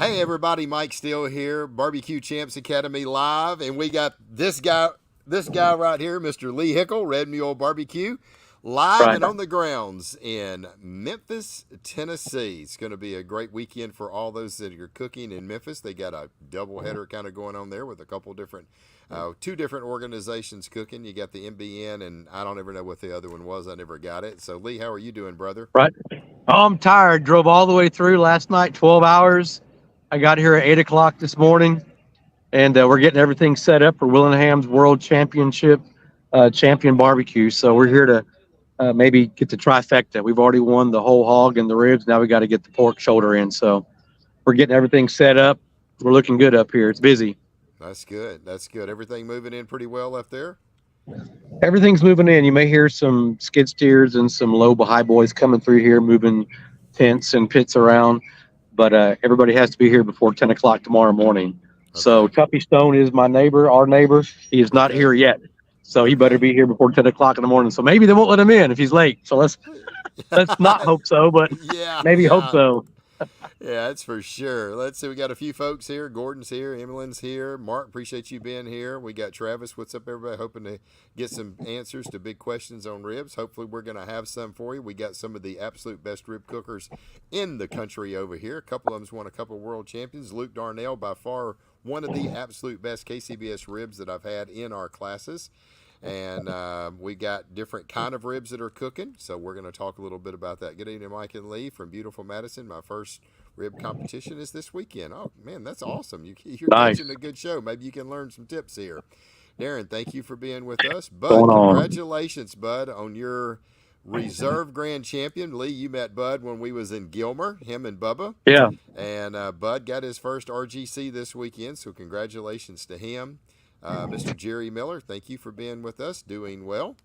Hey everybody, Mike Steele here, Barbecue Champs Academy live, and we got this guy right here, Mr. Lee Hickle, Red Mule Barbecue, live Right. and on the grounds in Memphis, Tennessee. It's going to be a great weekend for all those that are cooking in Memphis. They got a doubleheader kind of going on there with a couple different, two different organizations cooking. You got the MBN, and I don't ever know what the other one was. I never got it. So Lee, how are you doing, brother? Right. Oh, I'm tired. Drove all the way through last night, 12 hours. I got here at 8 o'clock this morning, and we're getting everything set up for Willingham's World Championship champion barbecue. So we're here to maybe get the trifecta. We've already won the whole hog and the ribs. Now we got to get the pork shoulder in. So we're getting everything set up. We're looking good up here. It's busy. That's good. That's good. Everything moving in pretty well up there? Everything's moving in. You may hear some skid steers and some low high boys coming through here, moving tents and pits around. But everybody has to be here before 10 o'clock tomorrow morning. Okay. So Tuffy Stone is my neighbor, our neighbor. He is not here yet. So he better be here before 10 o'clock in the morning. So maybe they won't let him in if he's late. So let's not hope so, but maybe hope so. Yeah, that's for sure. Let's see. We got a few folks here. Gordon's here. Emily's here. Mark, appreciate you being here. We got Travis. What's up, everybody? Hoping to get some answers to big questions on ribs. Hopefully, we're going to have some for you. We got some of the absolute best rib cookers in the country over here. A couple of them's won a couple of world champions. Luke Darnell, by far one of the absolute best KCBS ribs that I've had in our classes. And we got different kind of ribs that are cooking, so we're going to talk a little bit about that. Good evening, Mike and Lee from beautiful Madison. My first rib competition is this weekend. Oh man, that's awesome! You're Nice. teaching a good show. Maybe you can learn some tips here. Darren, thank you for being with us. Bud, congratulations, Bud, on your reserve grand champion. Lee, you met Bud when we was in Gilmer, him and Bubba. Yeah. And Bud got his first RGC this weekend, so congratulations to him. Mr. Jerry Miller, thank you for being with us, doing well.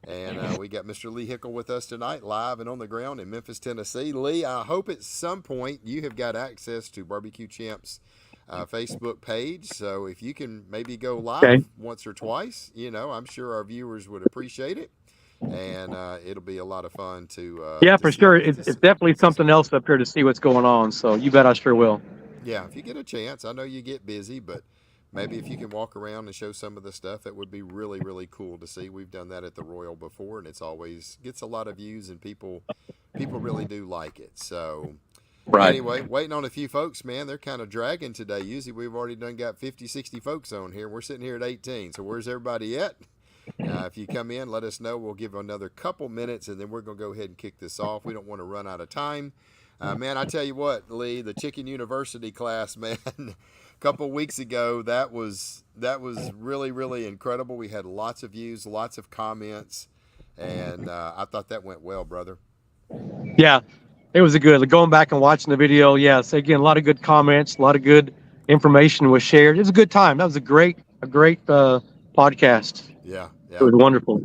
And we got Mr. Lee Hickle with us tonight, live and on the ground in Memphis, Tennessee. Lee, I hope at some point you have got access to Barbecue Champs Facebook page. So if you can maybe go live once or twice, I'm sure our viewers would appreciate it. And it'll be a lot of fun to for sure. It's definitely something else up here to see what's going on. So you bet I sure will. Yeah, if you get a chance. I know you get busy, but maybe if you can walk around and show some of the stuff, that would be really, really cool to see. We've done that at the Royal before, and it's always gets a lot of views, and people really do like it. So anyway, waiting on a few folks, man. They're kind of dragging today. Usually we've already got 50, 60 folks on here. We're sitting here at 18. So where's everybody at? If you come in, let us know. We'll give another couple minutes, and then we're going to go ahead and kick this off. We don't want to run out of time. Man, I tell you what, Lee, the Chicken University class, man, a couple weeks ago, that was really, really incredible. We had lots of views, lots of comments, and I thought that went well, brother. Yeah, it was going back and watching the video. Yes, again, a lot of good comments, a lot of good information was shared. It was a good time. That was a great podcast. Yeah. It was wonderful.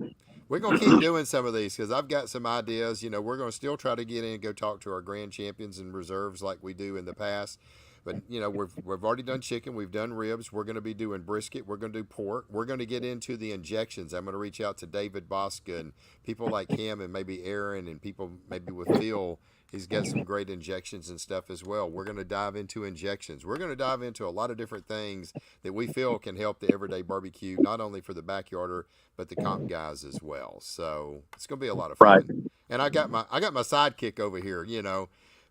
We're going to keep doing some of these because I've got some ideas. We're going to still try to get in and go talk to our grand champions and reserves like we do in the past. But, we've already done chicken. We've done ribs. We're going to be doing brisket. We're going to do pork. We're going to get into the injections. I'm going to reach out to David Bosca and people like him and maybe Aaron and people maybe with Phil. He's got some great injections and stuff as well. We're going to dive into injections. We're going to dive into a lot of different things that we feel can help the everyday barbecue, not only for the backyarder, but the comp guys as well. So it's going to be a lot of fun. Right. And I got my sidekick over here,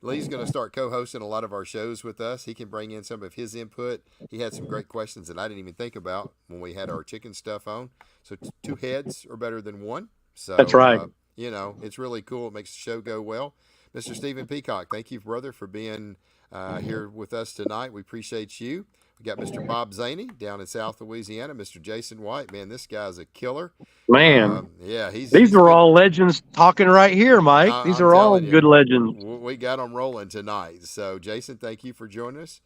Lee's going to start co-hosting a lot of our shows with us. He can bring in some of his input. He had some great questions that I didn't even think about when we had our chicken stuff on. So two heads are better than one. So that's right. It's really cool. It makes the show go well. Mr. Stephen Peacock, thank you, brother, for being here with us tonight. We appreciate you. We got Mr. Bob Zaney down in South Louisiana. Mr. Jason White, man, this guy's a killer. Man, these are all legends talking right here, Mike. These are all good legends. We got them rolling tonight. So, Jason, thank you for joining us.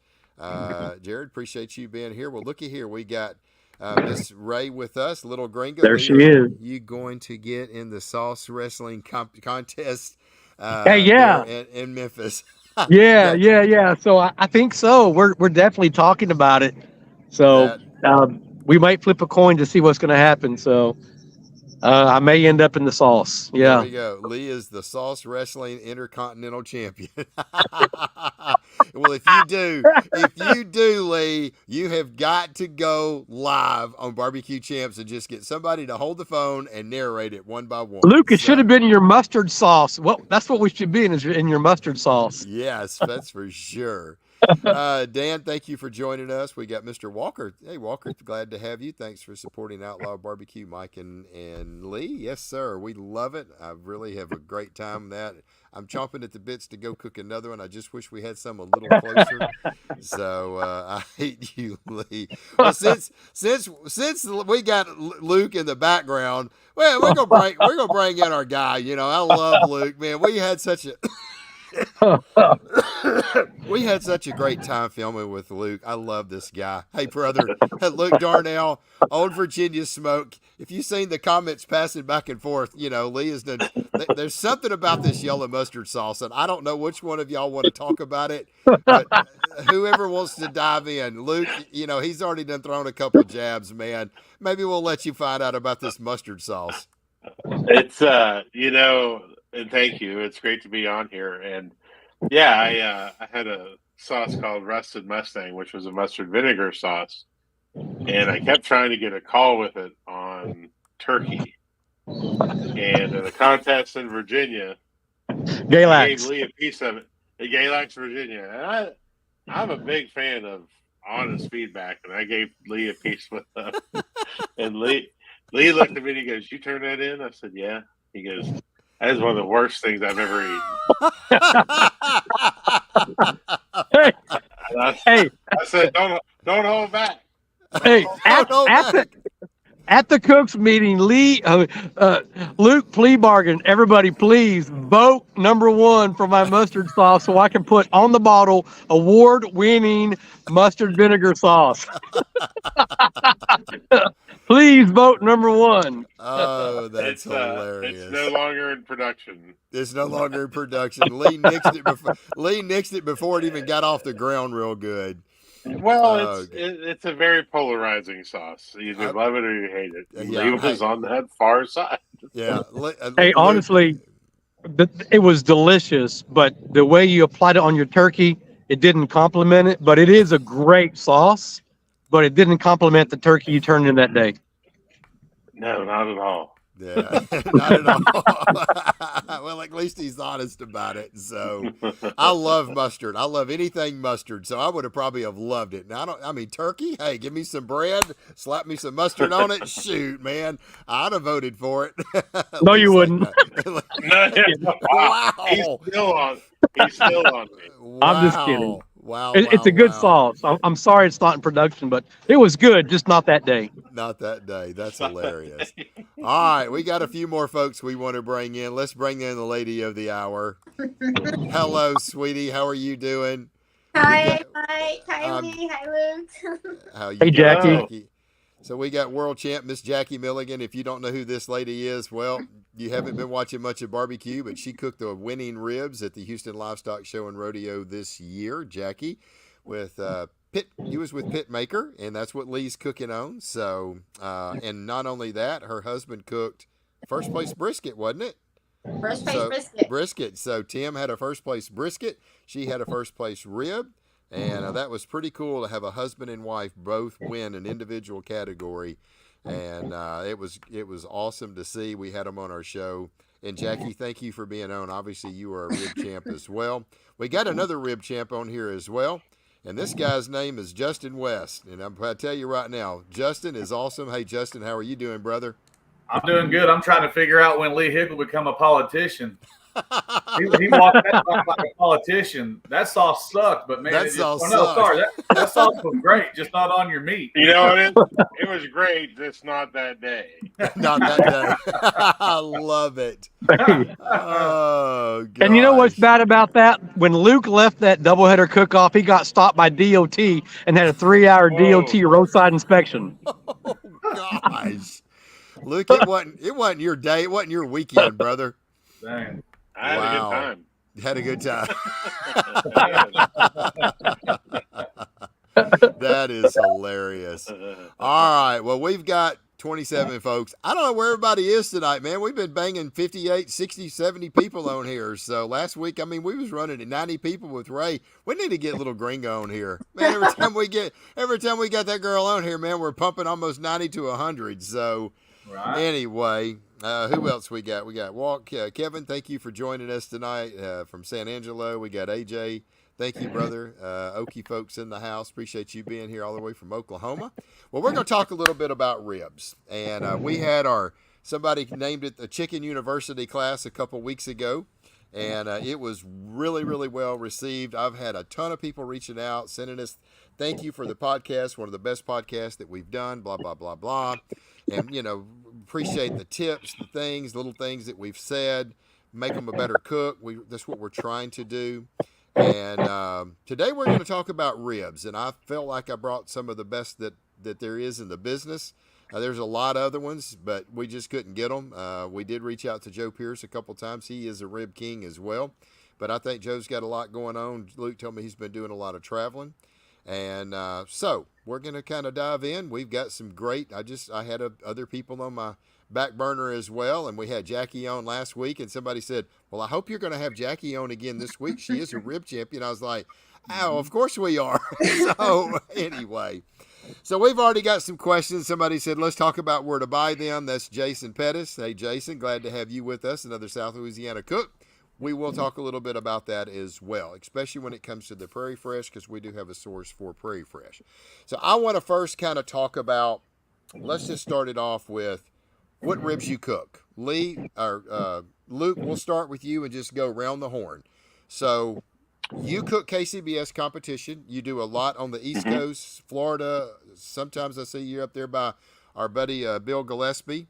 Jared, appreciate you being here. Well, looky here. We got Miss Ray with us, Little Gringo. There she is. You going to get in the sauce wrestling contest in Memphis? Yeah. So I think so. We're definitely talking about it. So we might flip a coin to see what's going to happen. So I may end up in the sauce. There Yeah. we go. Lee is the Sauce Wrestling Intercontinental Champion. Well, if you do, Lee, you have got to go live on Barbecue Champs and just get somebody to hold the phone and narrate it one by one. Luke, it should So, have been your mustard sauce. Well, that's what we should be in your mustard sauce. yes, that's for sure. Dan, thank you for joining us. We got Mr. Walker. Hey, Walker, glad to have you. Thanks for supporting Outlaw Barbecue, Mike and Lee. Yes, sir. We love it. I really have a great time with that. I'm chomping at the bits to go cook another one. I just wish we had some a little closer. So I hate you, Lee. Well, since we got Luke in the background, well, we're gonna bring in our guy. You know, I love Luke, man. We had such a great time filming with Luke. I love this guy. Hey, brother, Luke Darnell, Old Virginia Smoke. If you've seen the comments passing back and forth, you know, Lee has done. There's something about this yellow mustard sauce, and I don't know which one of y'all want to talk about it, but whoever wants to dive in, Luke, you know, he's already done thrown a couple jabs, man. Maybe we'll let you find out about this mustard sauce. It's and thank you. It's great to be on here. And yeah, I had a sauce called Rusted Mustang, which was a mustard vinegar sauce, and I kept trying to get a call with it on turkey. And in a contest in Virginia, I gave Lee a piece of it. At Galax, Virginia, and I'm a big fan of honest feedback, and I gave Lee a piece with them. And Lee looked at me and he goes, "You turn that in?" I said, "Yeah." He goes, "That is one of the worst things I've ever eaten." I said, "Don't hold back." Hey, at the cooks meeting, Luke plea bargain. Everybody, please vote #1 for my mustard sauce so I can put on the bottle award-winning mustard vinegar sauce. Please vote #1. Oh, that's hilarious. It's no longer in production. It's no longer in production. Lee nixed it before it even got off the ground real good. Well, it's a very polarizing sauce. You either love it or you hate it. Lee was on that far side. Yeah. Hey, honestly, it was delicious, but the way you applied it on your turkey, it didn't complement it. But it is a great sauce, but it didn't complement the turkey you turned in that day. No, not at all. Yeah, not at all. Well, at least he's honest about it. So I love mustard. I love anything mustard. So I would have probably loved it. Now I mean turkey. Hey, give me some bread, slap me some mustard on it. Shoot, man, I'd have voted for it. No, you wouldn't. Wow. He's still on me. Wow. I'm just kidding. Wow. It's a good sauce. I'm sorry it's not in production, but it was good, just not that day. Not that day. That's hilarious. All right, we got a few more folks we want to bring in. Let's bring in the lady of the hour. Hello, sweetie. How are you doing? Hi, Mike. Hi, Lee. Hi, Luke. How you Hey, doing, Jackie. So we got world champ Miss Jackie Milligan. If you don't know who this lady is, well, you haven't been watching much of barbecue, but she cooked the winning ribs at the Houston Livestock Show and Rodeo this year. Jackie, with Pitt, he was with Pit Maker, and that's what Lee's cooking on. So, and not only that, her husband cooked first place brisket, wasn't it? First place brisket. So Tim had a first place brisket. She had a first place rib. And that was pretty cool to have a husband and wife both win an individual category, and it was awesome to see. We had them on our show. And Jackie, thank you for being on. Obviously, you are a rib champ as well. We got another rib champ on here as well, and this guy's name is Justin West. And I'm going to tell you right now, Justin is awesome. Hey, Justin, how are you doing, brother? I'm doing good. I'm trying to figure out when Lee Hickle become a politician. He walked that like a politician. That sauce sucked, but man, that sauce was great, just not on your meat. You know what? It was great, just not that day. Not that day. I love it. Oh, gosh. And you know what's bad about that? When Luke left that doubleheader cook-off, he got stopped by DOT and had a 3-hour DOT roadside inspection. Oh, gosh. Luke, it wasn't your day. It wasn't your weekend, brother. Dang. I had a good time. You had a good time. That is hilarious. All right. Well, we've got 27 folks. I don't know where everybody is tonight, man. We've been banging 58, 60, 70 people on here. So last week, I mean, we was running at 90 people with Ray. We need to get little Gringo on here. Man, every time we got that girl on here, man, we're pumping almost 90 to 100. So anyway, who else we got? We got Kevin, thank you for joining us tonight from San Angelo. We got AJ. Thank you, brother. Okie folks in the house. Appreciate you being here all the way from Oklahoma. Well, we're going to talk a little bit about ribs. And we had somebody named it the Chicken University class a couple weeks ago. And it was really, really well received. I've had a ton of people reaching out, sending us, thank you for the podcast, one of the best podcasts that we've done, blah, blah, blah, blah. And, appreciate the tips, the things, little things that we've said, make them a better cook. That's what we're trying to do. And today we're going to talk about ribs, and I felt like I brought some of the best that there is in the business. There's a lot of other ones, but we just couldn't get them. We did reach out to Joe Pierce a couple times. He is a rib king as well, but I think Joe's got a lot going on. Luke told me he's been doing a lot of traveling, and so we're going to kind of dive in. We've got some great. I had other people on my back burner as well, and we had Jackie on last week, and somebody said, well, I hope you're going to have Jackie on again this week. She is a rib champion. I was like, oh, of course we are. So anyway, so we've already got some questions. Somebody said, let's talk about where to buy them. That's Jason Pettis. Hey, Jason, glad to have you with us, another South Louisiana cook. We will talk a little bit about that as well, especially when it comes to the Prairie Fresh, because we do have a source for Prairie Fresh. So I want to first kind of talk about, let's just start it off with what ribs you cook. Luke, we'll start with you and just go around the horn. So you cook KCBS competition. You do a lot on the East Coast, Florida. Sometimes I see you up there by our buddy Bill Gillespie.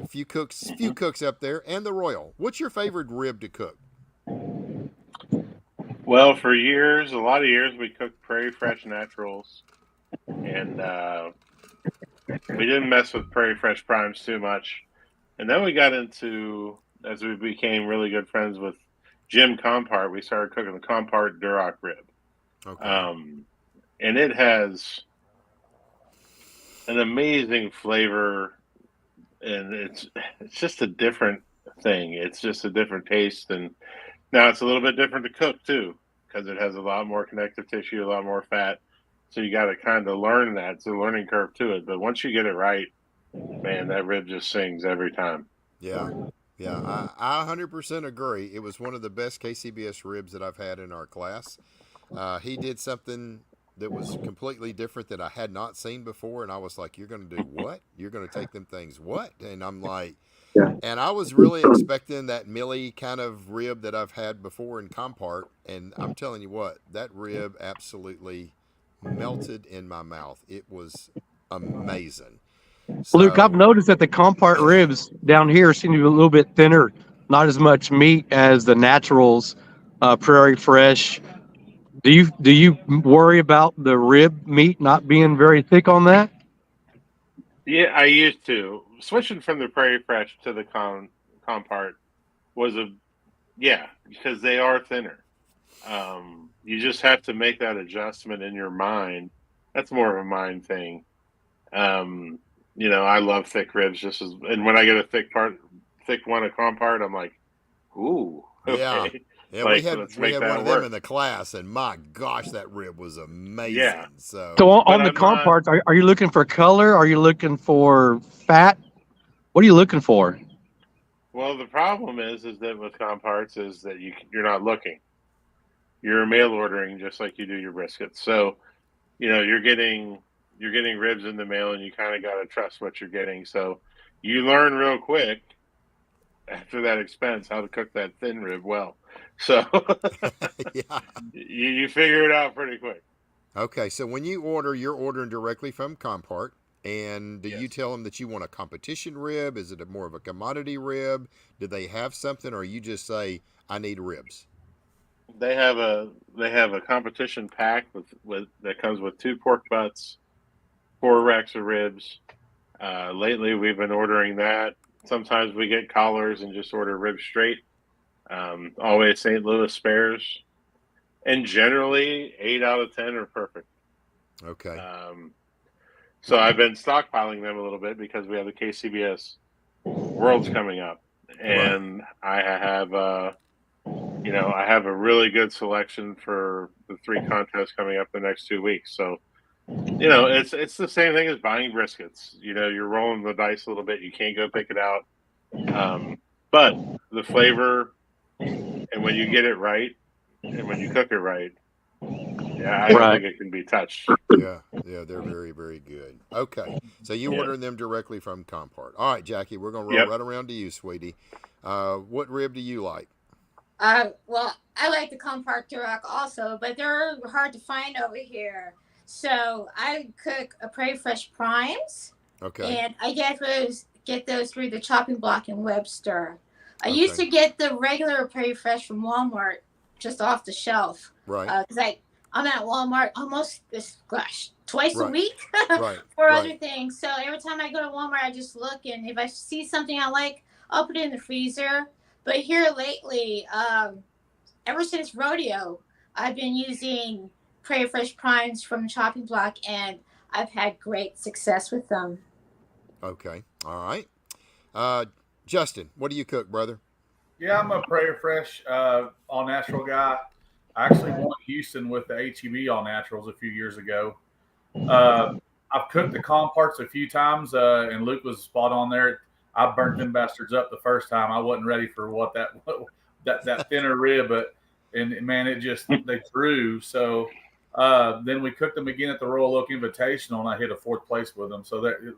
Few cooks up there, and the Royal. What's your favorite rib to cook? Well, for years, a lot of years, we cooked Prairie Fresh Naturals, and we didn't mess with Prairie Fresh Primes too much. And then we got into, as we became really good friends with Jim Compart, we started cooking the Compart Duroc rib. Okay. And it has an amazing flavor, and it's just a different thing. It's just a different taste. And now it's a little bit different to cook too, because it has a lot more connective tissue, a lot more fat. So you got to kind of learn that. It's a learning curve to it. But once you get it right, man, that rib just sings every time. Yeah. I 100% agree. It was one of the best KCBS ribs that I've had in our class. He did something that was completely different that I had not seen before. And I was like, you're going to do what? You're going to take them things what? And I'm like, and I was really expecting that Millie kind of rib that I've had before in Compart. And I'm telling you what, that rib absolutely melted in my mouth. It was amazing. So, Luke, I've noticed that the Compart ribs down here seem to be a little bit thinner, not as much meat as the Naturals, Prairie Fresh. Do you worry about the rib meat not being very thick on that? Yeah, I used to. Switching from the Prairie Fresh to the Compart was because they are thinner. You just have to make that adjustment in your mind. That's more of a mind thing. I love thick ribs and when I get a thick one of Compart, I'm like, ooh, okay. Yeah, we had one of them in the class, and my gosh, that rib was amazing. Yeah. So on the Comparts, are you looking for color? Are you looking for fat? What are you looking for? Well, the problem is that with Comparts is that you're not looking. You're mail ordering just like you do your briskets. So, you're getting ribs in the mail, and you kind of got to trust what you're getting. So you learn real quick after that expense how to cook that thin rib well. So you figure it out pretty quick. Okay, so when you order, you're ordering directly from Compart. And do you tell them that you want a competition rib? Is it more of a commodity rib? Do they have something, or you just say, I need ribs? They have a competition pack with that comes with 2 pork butts, 4 racks of ribs. Lately, we've been ordering that. Sometimes we get collars and just order ribs straight. Always St. Louis spares, and generally 8 out of 10 are perfect. Okay. So I've been stockpiling them a little bit because we have the KCBS Worlds coming up, and I have I have a really good selection for the 3 contests coming up the next 2 weeks. So, it's the same thing as buying briskets. You're rolling the dice a little bit. You can't go pick it out. But the flavor, and when you get it right, and when you cook it right, I don't think it can be touched. Yeah, they're very, very good. Okay, so you ordering them directly from Compart. All right, Jackie, we're going to roll right around to you, sweetie. What rib do you like? Well, I like the Compart Duroc also, but they're hard to find over here. So I cook a Prairie Fresh Primes. Okay. And I get those through the chopping block in Webster. I used to get the regular Prairie Fresh from Walmart just off the shelf. Right. Because I'm at Walmart almost twice a week for other things. So every time I go to Walmart, I just look, and if I see something I like, I'll put it in the freezer. But here lately, ever since Rodeo, I've been using Prairie Fresh Primes from the chopping block, and I've had great success with them. Okay. All right. Justin, what do you cook, brother? Yeah, I'm a Prairie Fresh all natural guy. I actually won Houston with the HEB all naturals a few years ago. I've cooked the Comparts a few times, and Luke was spot on there. I burnt them bastards up the first time. I wasn't ready for what that thinner rib, but man, they threw. So then we cooked them again at the Royal Oak Invitational, and I hit a 4th place with them. So that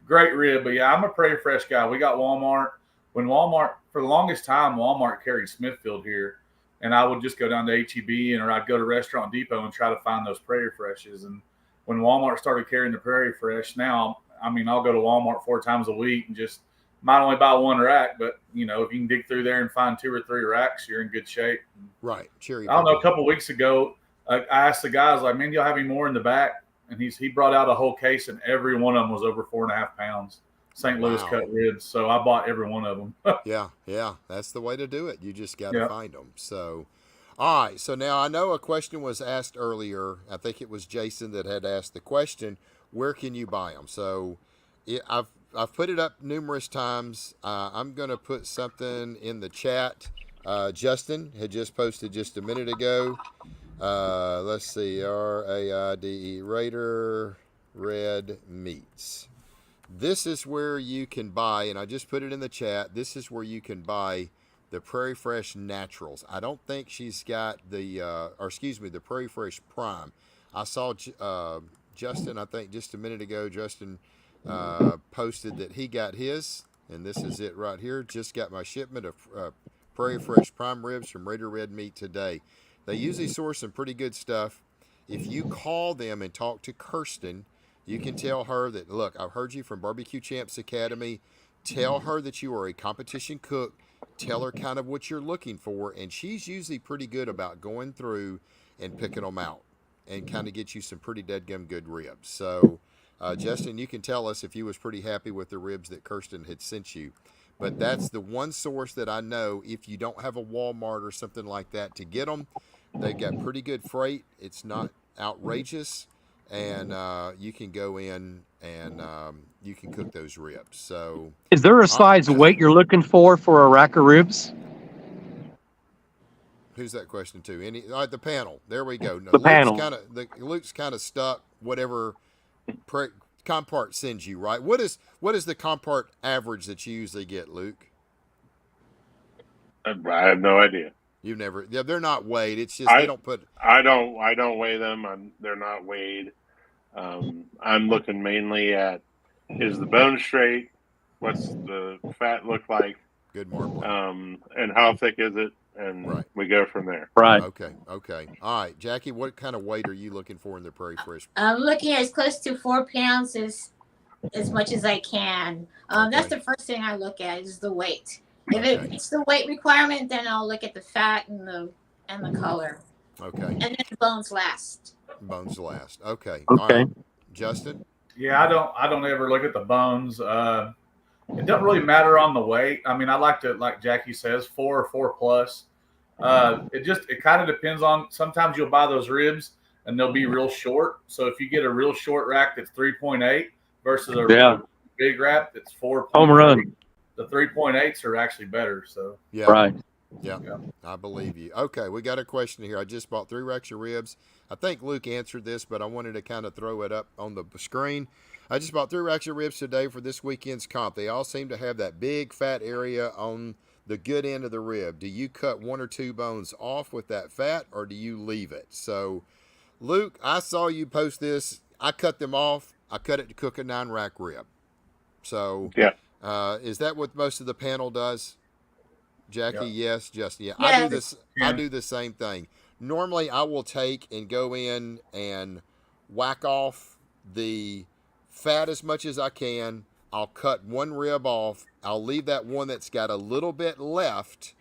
great rib. But yeah, I'm a Prairie Fresh guy. We got Walmart. For the longest time, Walmart carried Smithfield here, and I would just go down to HEB or I'd go to Restaurant Depot and try to find those Prairie Freshes. And when Walmart started carrying the Prairie Fresh, now, I'll go to Walmart 4 times a week and just might only buy 1 rack, but if you can dig through there and find 2 or 3 racks, you're in good shape. Right. Cherry. I don't know. A couple of weeks ago, I asked the guys, like, man, do y'all have any more in the back? And he brought out a whole case, and every one of them was over 4.5 pounds. St. Louis cut ribs. So I bought every one of them. Yeah. That's the way to do it. You just got to find them. So, all right. So now I know a question was asked earlier. I think it was Jason that had asked the question, where can you buy them? So I've put it up numerous times. I'm going to put something in the chat. Justin had just posted just a minute ago. Let's see. RAIDE Raider Red Meats. This is where you can buy, and I just put it in the chat, this is where you can buy the Prairie Fresh Naturals. I don't think she's got the Prairie Fresh Prime. I saw Justin, I think just a minute ago, Justin posted that he got his, and this is it right here. Just got my shipment of Prairie Fresh Prime Ribs from Raider Red Meat today. They usually source some pretty good stuff. If you call them and talk to Kirsten, you can tell her that, look, I've heard you from Barbecue Champs Academy. Tell her that you are a competition cook. Tell her kind of what you're looking for, and she's usually pretty good about going through and picking them out and kind of get you some pretty deadgum good ribs. So, Justin, you can tell us if you was pretty happy with the ribs that Kirsten had sent you. But that's the one source that I know if you don't have a Walmart or something like that to get them. They've got pretty good freight. It's not outrageous. And you can go in and you can cook those ribs. So, is there a size weight you're looking for a rack of ribs? Who's that question to? The panel. There we go. No, the panel. Luke's kind of stuck. Whatever Compart sends you, right? What is the Compart average that you usually get, Luke? I have no idea. You've never? Yeah, they're not weighed. It's just they don't put. I don't weigh them. They're not weighed. I'm looking mainly at, is the bone straight? What's the fat look like? Good mark. And how thick is it? And we go from there. Right. Okay. All right, Jackie, what kind of weight are you looking for in the Prairie Fresh? I'm looking at as close to 4 pounds as much as I can. That's the first thing I look at is the weight. If it's the weight requirement, then I'll look at the fat and the color. Okay. And then the bones last. Bones last. Okay. Okay. All right. Justin? Yeah, I don't ever look at the bones. It doesn't really matter on the weight. I like to, like Jackie says, 4 or 4 plus. It kind of depends on, sometimes you'll buy those ribs and they'll be real short. So if you get a real short rack that's 3.8 versus a big rack that's 4.3, home run. The 3.8s are actually better. So yeah, right. Yeah, I believe you. Okay, we got a question here. I just bought 3 racks of ribs. I think Luke answered this, but I wanted to kind of throw it up on the screen. I just bought 3 racks of ribs today for this weekend's comp. They all seem to have that big fat area on the good end of the rib. Do you cut 1 or 2 bones off with that fat, or do you leave it? So, Luke, I saw you post this. I cut them off. I cut it to cook a 9 rack rib. So, is that what most of the panel does? Jackie, yes, Justin, yeah. I do this. Yeah. I do the same thing. Normally, I will take and go in and whack off the fat as much as I can. I'll cut 1 rib off. I'll leave that one that's got a little bit left,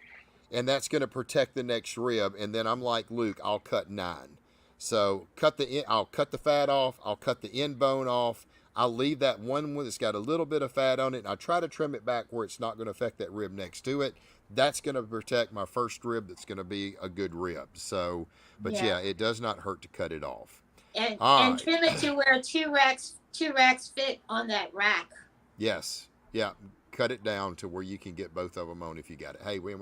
and that's going to protect the next rib. And then I'm like Luke, I'll cut 9. So I'll cut the fat off. I'll cut the end bone off. I'll leave that one that's got a little bit of fat on it, and I try to trim it back where it's not going to affect that rib next to it. That's going to protect my first rib that's going to be a good rib. So, but yeah, it does not hurt to cut it off. And trim it to where two racks fit on that rack. Yes. Yeah. Cut it down to where you can get both of them on if you got it. Hey, we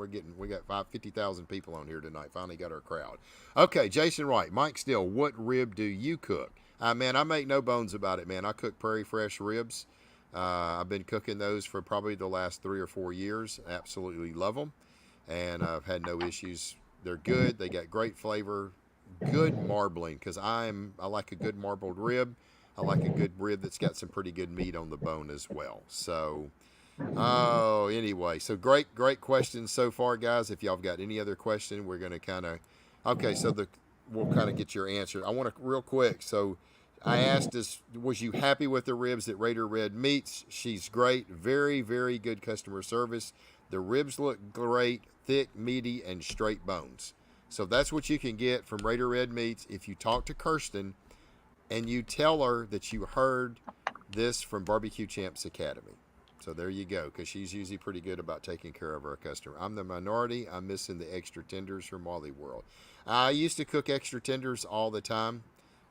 got 50,000 people on here tonight. Finally got our crowd. Okay, Jason Wright, Mike Steele, what rib do you cook? Man, I make no bones about it, man. I cook Prairie Fresh ribs. I've been cooking those for probably the last 3 or 4 years. Absolutely love them, and I've had no issues. They're good. They got great flavor, good marbling, because I like a good marbled rib. I like a good rib that's got some pretty good meat on the bone as well. So, anyway, so great questions so far, guys. If y'all have got any other question, we're going to kind of, we'll kind of get your answer. I want to real quick. So I asked us, was you happy with the ribs that Raider Red meats? She's great. Very, very good customer service. The ribs look great, thick, meaty, and straight bones. So that's what you can get from Raider Red Meats. If you talk to Kirsten and you tell her that you heard this from Barbecue Champs Academy. So there you go, because she's usually pretty good about taking care of her customer. I'm the minority. I'm missing the extra tenders from Wally World. I used to cook extra tenders all the time.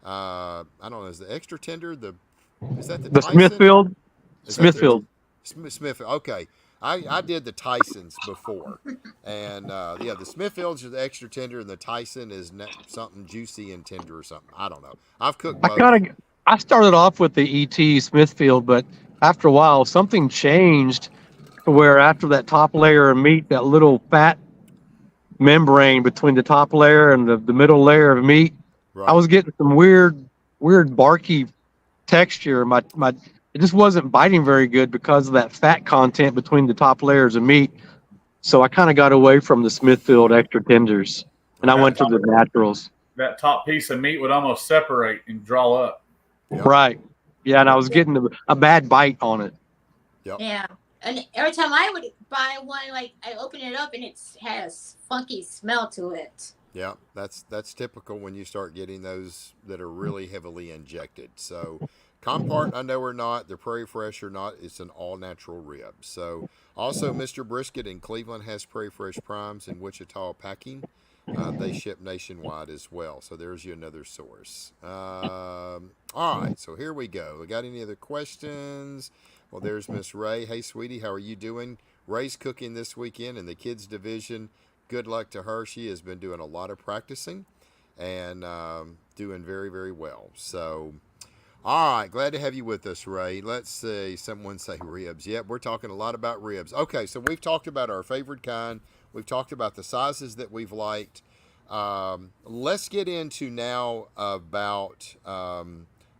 I don't know. Is the extra tender is that the Tyson? Smithfield? Smithfield. Smithfield. Okay. I did the Tysons before, and the Smithfields are the extra tender, and the Tyson is something juicy and tender or something. I don't know. I've cooked both. I started off with the ET Smithfield, but after a while, something changed to where after that top layer of meat, that little fat membrane between the top layer and the middle layer of meat, right. I was getting some weird barky texture. It just wasn't biting very good because of that fat content between the top layers of meat. So I kind of got away from the Smithfield extra tenders, and I went to the naturals. That top piece of meat would almost separate and draw up. Yep. Right. Yeah, and I was getting a bad bite on it. Yep. Yeah. And every time I would buy one, like I open it up and it has funky smell to it. Yeah, that's typical when you start getting those that are really heavily injected. So Compart, I know or not, they're Prairie Fresh or not, it's an all-natural rib. So also Mr. Brisket in Cleveland has Prairie Fresh Primes in Wichita packing. They ship nationwide as well. So there's you another source. All right, so here we go. We got any other questions? Well, there's Miss Ray. Hey, sweetie, how are you doing? Ray's cooking this weekend in the kids division. Good luck to her. She has been doing a lot of practicing and doing very, very well. So, all right, glad to have you with us, Ray. Let's see, someone say ribs. Yep, we're talking a lot about ribs. Okay, so we've talked about our favorite kind. We've talked about the sizes that we've liked. Let's get into now about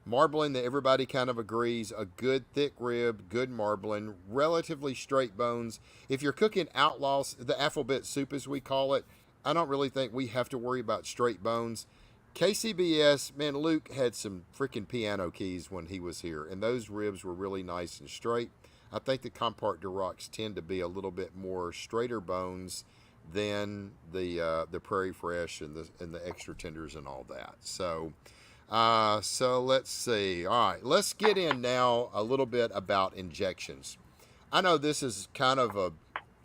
marbling that everybody kind of agrees. A good thick rib, good marbling, relatively straight bones. If you're cooking outlaws, the alphabet soup as we call it, I don't really think we have to worry about straight bones. KCBS, man, Luke had some freaking piano keys when he was here, and those ribs were really nice and straight. I think the Compart Durocs tend to be a little bit more straighter bones than the Prairie Fresh and the extra tenders and all that. So let's see. All right, let's get in now a little bit about injections. I know this is kind of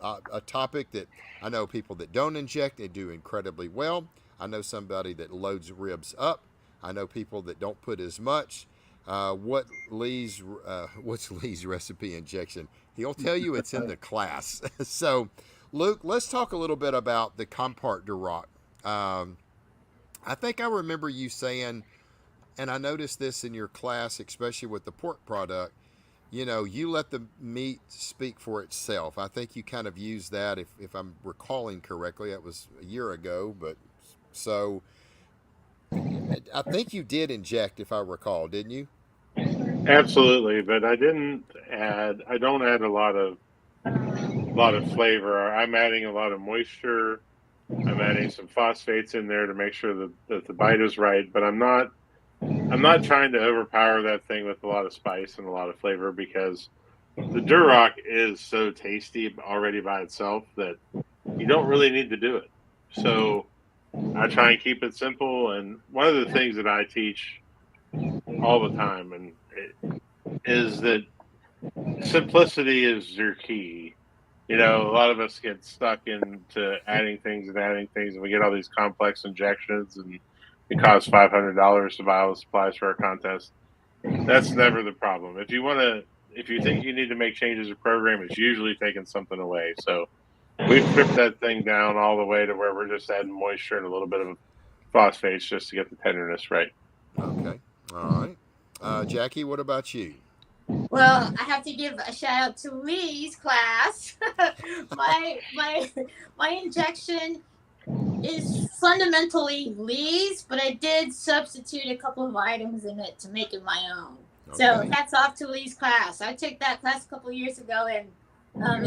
a topic that I know people that don't inject, they do incredibly well. I know somebody that loads ribs up. I know people that don't put as much. What's Lee's recipe injection? He'll tell you it's in the class. So, Luke, let's talk a little bit about the Compart Duroc. I think I remember you saying, and I noticed this in your class, especially with the pork product, you let the meat speak for itself. I think you kind of used that, if I'm recalling correctly. That was a year ago, but so I think you did inject, if I recall, didn't you? Absolutely, but I don't add a lot of flavor. I'm adding a lot of moisture. I'm adding some phosphates in there to make sure that the bite is right, but I'm not trying to overpower that thing with a lot of spice and a lot of flavor, because the Duroc is so tasty already by itself that you don't really need to do it. So I try and keep it simple. And one of the things that I teach all the time is that simplicity is your key. A lot of us get stuck into adding things, and we get all these complex injections, and it costs $500 to buy all the supplies for our contest. That's never the problem. If you think you need to make changes to program, it's usually taking something away. So we've stripped that thing down all the way to where we're just adding moisture and a little bit of phosphates just to get the tenderness right. Okay. All right. Jackie, what about you? Well, I have to give a shout out to Lee's class. my injection is fundamentally Lee's, but I did substitute a couple of items in it to make it my own. Okay. So hats off to Lee's class. I took that class a couple of years ago, and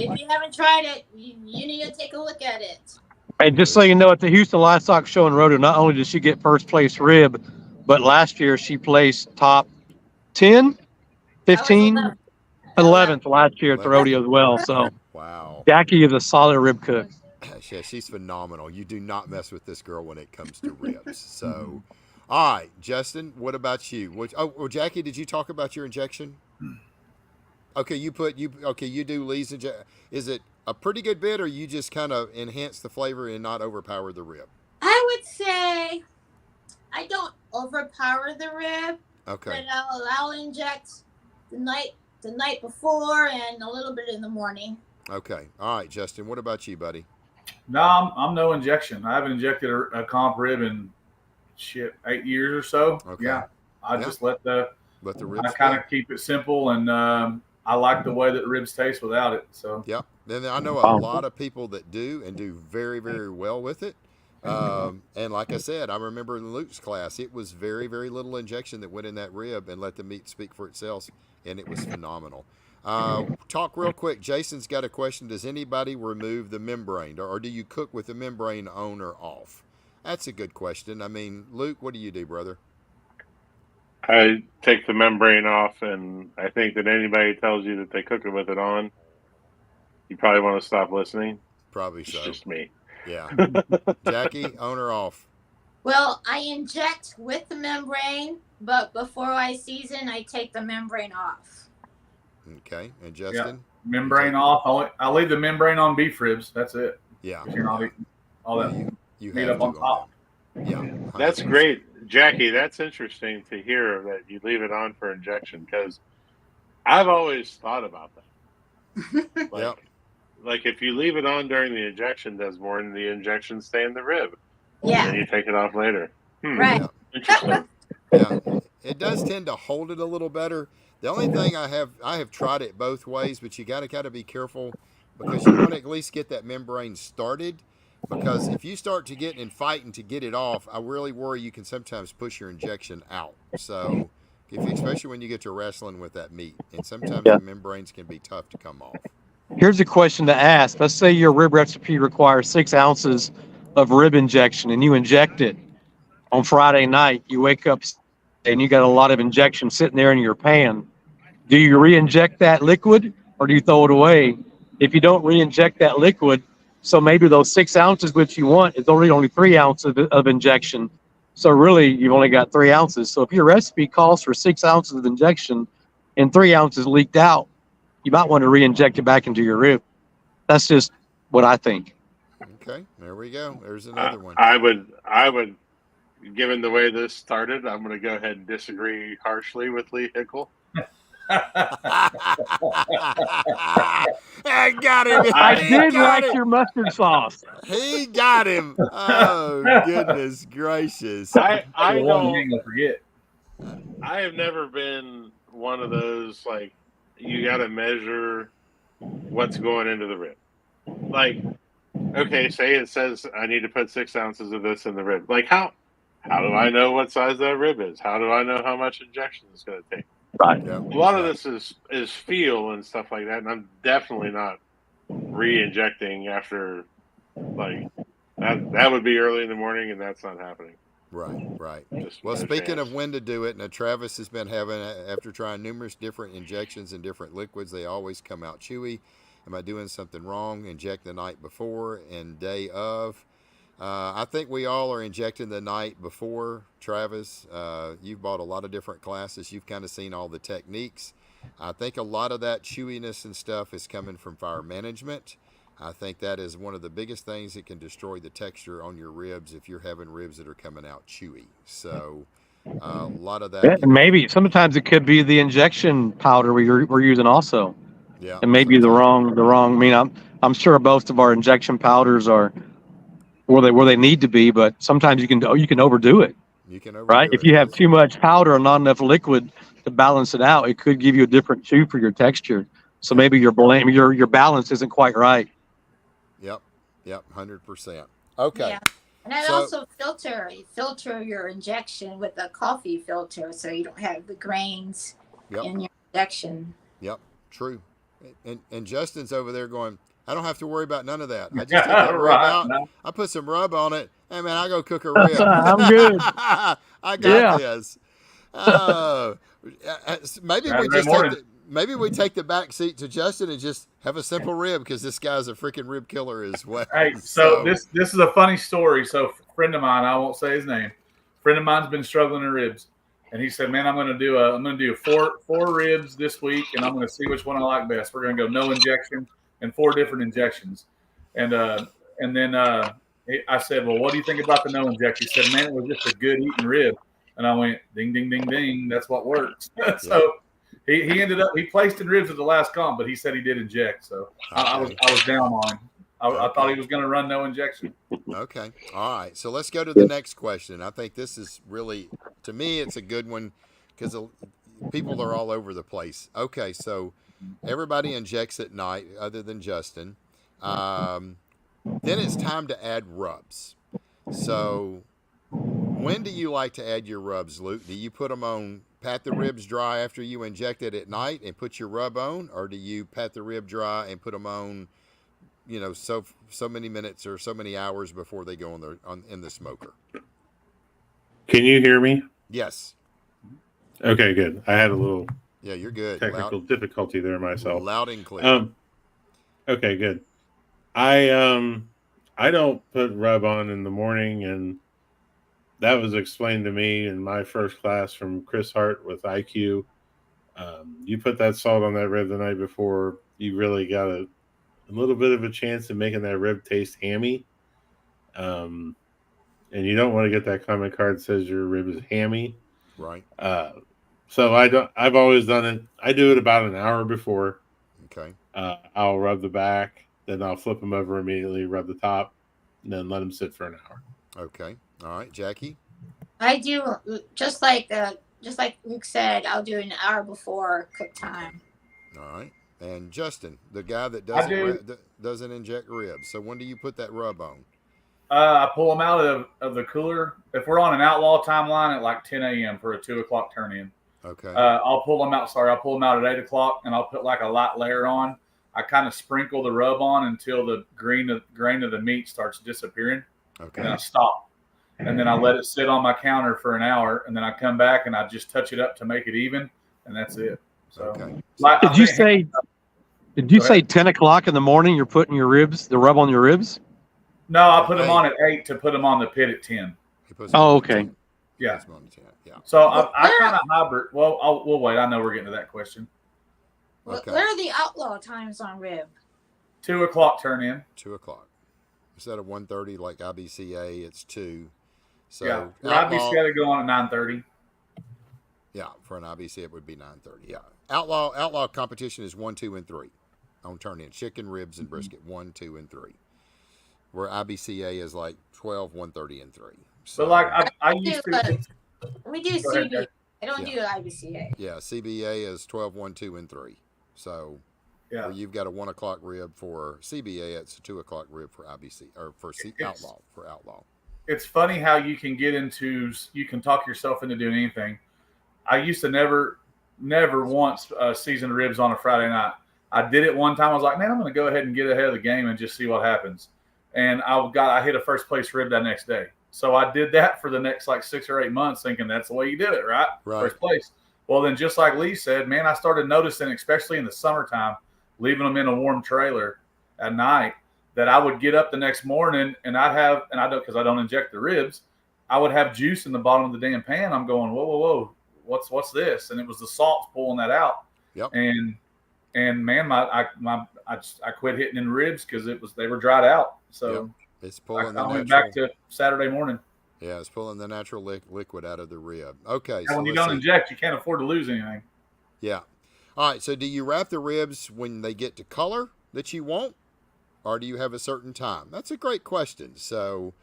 if you haven't tried it, you need to take a look at it. And just so you know, at the Houston Livestock Show in Rodeo, not only did she get first place rib, but last year she placed top 10, 15, 11th last year at the rodeo as well. So wow, Jackie is a solid rib cook. Yeah, she's phenomenal. You do not mess with this girl when it comes to ribs. So, all right, Justin, what about you? Jackie, did you talk about your injection? Okay, you do Lee's injection. Is it a pretty good bit, or you just kind of enhance the flavor and not overpower the rib? I would say I don't overpower the rib. Okay. But I'll inject the night before and a little bit in the morning. Okay. All right, Justin, what about you, buddy? No, I'm no injection. I haven't injected a comp rib in 8 years or so. Okay. Yeah. I just let the ribs. I kind of keep it simple, and I like the way that the ribs taste without it. So. Yep. Then I know a lot of people that do very, very well with it. And like I said, I remember in Luke's class, it was very, very little injection that went in that rib and let the meat speak for itself, and it was phenomenal. Talk real quick. Jason's got a question. Does anybody remove the membrane, or do you cook with the membrane on or off? That's a good question. I mean, Luke, what do you do, brother? I take the membrane off, and I think that anybody tells you that they cook it with it on, you probably want to stop listening. Probably so. It's just me. Yeah. Jackie, on or off? Well, I inject with the membrane, but before I season, I take the membrane off. Okay. And Justin? Yeah. Membrane off. I leave the membrane on beef ribs. That's it. Yeah. You're not eating all that you meat up on top. Yeah. 100%. That's great. Jackie, that's interesting to hear that you leave it on for injection, because I've always thought about that. Yep. Like if you leave it on during the injection, does more than the injection stay in the rib? Yeah. And then you take it off later. Right. Yeah. Interesting. Yeah. It does tend to hold it a little better. The only thing I have tried it both ways, but you got to be careful, because you want to at least get that membrane started. Because if you start to get in fighting to get it off, I really worry you can sometimes push your injection out. So, especially when you get to wrestling with that meat, and sometimes the membranes can be tough to come off. Here's a question to ask. Let's say your rib recipe requires 6 ounces of rib injection, and you inject it on Friday night. You wake up and you got a lot of injection sitting there in your pan. Do you re-inject that liquid, or do you throw it away? If you don't re-inject that liquid, so maybe those 6 ounces which you want is only 3 ounces of injection. So really, you've only got 3 ounces. So if your recipe calls for 6 ounces of injection and 3 ounces leaked out, you might want to re-inject it back into your rib. That's just what I think. Okay, there we go. There's another one. I would given the way this started, I'm going to go ahead and disagree harshly with Lee Hickle. I got him. I did like your mustard sauce. He got him. Oh goodness gracious! I one don't. you ain't gonna forget. I have never been one of those like you got to measure what's going into the rib. Like, okay, say it says I need to put 6 ounces of this in the rib. Like, how do I know what size that rib is? How do I know how much injection it's going to take? Right. Yep. A lot of this is feel and stuff like that, and I'm definitely not re-injecting after like that would be early in the morning, and that's not happening. Right. Just Well, no speaking chance. of when to do it, now Travis has been having, after trying numerous different injections and different liquids, they always come out chewy. Am I doing something wrong? Inject the night before and day of. I think we all are injecting the night before, Travis. You've bought a lot of different classes. You've kind of seen all the techniques. I think a lot of that chewiness and stuff is coming from fire management. I think that is one of the biggest things that can destroy the texture on your ribs if you're having ribs that are coming out chewy. So a lot of that. Yeah, maybe sometimes it could be the injection powder we're using also. Yeah. And maybe the wrong. I mean, I'm sure most of our injection powders are where they need to be, but sometimes you can overdo it. You can overdo right? it. If you have too much powder or not enough liquid to balance it out, it could give you a different chew for your texture. So maybe your balance isn't quite right. Yep, 100%. Okay. Yeah. And I'd also filter your injection with a coffee filter so you don't have the grains in your injection. Yep, true. And Justin's over there going, I don't have to worry about none of that. I just Yeah, take that rub out. no. I put some rub on it. Hey, man, I go cook a rib. I'm good. I got this. Maybe we take the back seat to Justin and just have a simple rib because this guy's a freaking rib killer as well. Hey, so this is a funny story. So a friend of mine, I won't say his name, friend of mine's been struggling in ribs. And he said, man, I'm going to do four ribs this week, and I'm going to see which one I like best. We're going to go no injection and 4 different injections. And then I said, well, what do you think about the no injection? He said, man, it was just a good eating rib. And I went, ding, ding, ding, ding. That's what works. So he ended up, he placed in ribs at the last comp, but he said he did inject. So I was down on him. I thought he was going to run no injection. Okay. All right. So let's go to the next question. I think this is really, to me, it's a good one because people are all over the place. Okay. So everybody injects at night other than Justin. Then it's time to add rubs. So when do you like to add your rubs, Luke? Do you put them on, pat the ribs dry after you inject it at night and put your rub on? Or do you pat the rib dry and put them on, so many minutes or so many hours before they go in the smoker? Can you hear me? Yes. Okay, good. I had a little you're good. Technical difficulty there myself. Loud and clear. Okay, good. I don't put rub on in the morning, and that was explained to me in my first class from Chris Hart with IQ. You put that salt on that rib the night before, you really got a little bit of a chance of making that rib taste hammy. And you don't want to get that comment card that says your rib is hammy. Right. So I've always done it. I do it about an hour before. Okay. I'll rub the back, then I'll flip them over immediately, rub the top, and then let them sit for an hour. Okay. All right, Jackie. I do just like Luke said. I'll do an hour before cook time. All right. And Justin, the guy that doesn't inject ribs. So when do you put that rub on? I pull them out of the cooler. If we're on an outlaw timeline at like 10 a.m. for a 2 o'clock turn in. Okay. I'll pull them out. I'll pull them out at 8 o'clock, and I'll put like a light layer on. I kind of sprinkle the rub on until the grain of the meat starts disappearing. Okay. And I stop. And then I let it sit on my counter for an hour, and then I come back and I just touch it up to make it even, and that's it. So, okay. Did you say 10 o'clock in the morning you're putting the rub on your ribs? No, I put them on at 8 to put them on the pit at 10. Okay. Yeah. Yeah. So I kind of hybrid. Well, we'll wait. I know we're getting to that question. Okay. What are the outlaw times on rib? 2 o'clock turn in. 2 o'clock. Instead of 1:30 like IBCA, it's 2. So for IBC, I go on at 9:30. Yeah, for an IBC it would be 9:30. Yeah, outlaw competition is 1, 2, and 3 on turn in chicken, ribs, and brisket 1, 2, and 3. Where IBCA is like 12, 1:30, and 3. So, but like I used to. We do CBA. I don't do IBCA. Yeah, CBA is 12, 1, 2, and 3. So, where you've got a 1 o'clock rib for CBA, it's a 2 o'clock rib for IBC or for outlaw. It's funny how you can talk yourself into doing anything. I used to never once season ribs on a Friday night. I did it one time. I was like, man, I'm going to go ahead and get ahead of the game and just see what happens. And I hit a first place rib that next day. So I did that for the next like 6 or 8 months, thinking that's the way you do it, right? First place. Well, then just like Lee said, man, I started noticing, especially in the summertime, leaving them in a warm trailer at night, that I would get up the next morning and because I don't inject the ribs, I would have juice in the bottom of the damn pan. I'm going, whoa, what's this? And it was the salt pulling that out. Yep. And man, I quit hitting in ribs because they were dried out. So it's pulling. I went back to Saturday morning. Yeah, it's pulling the natural liquid out of the rib. Okay. So when you don't inject, you can't afford to lose anything. Yeah. All right. So do you wrap the ribs when they get to color that you want, or do you have a certain time? That's a great question. So,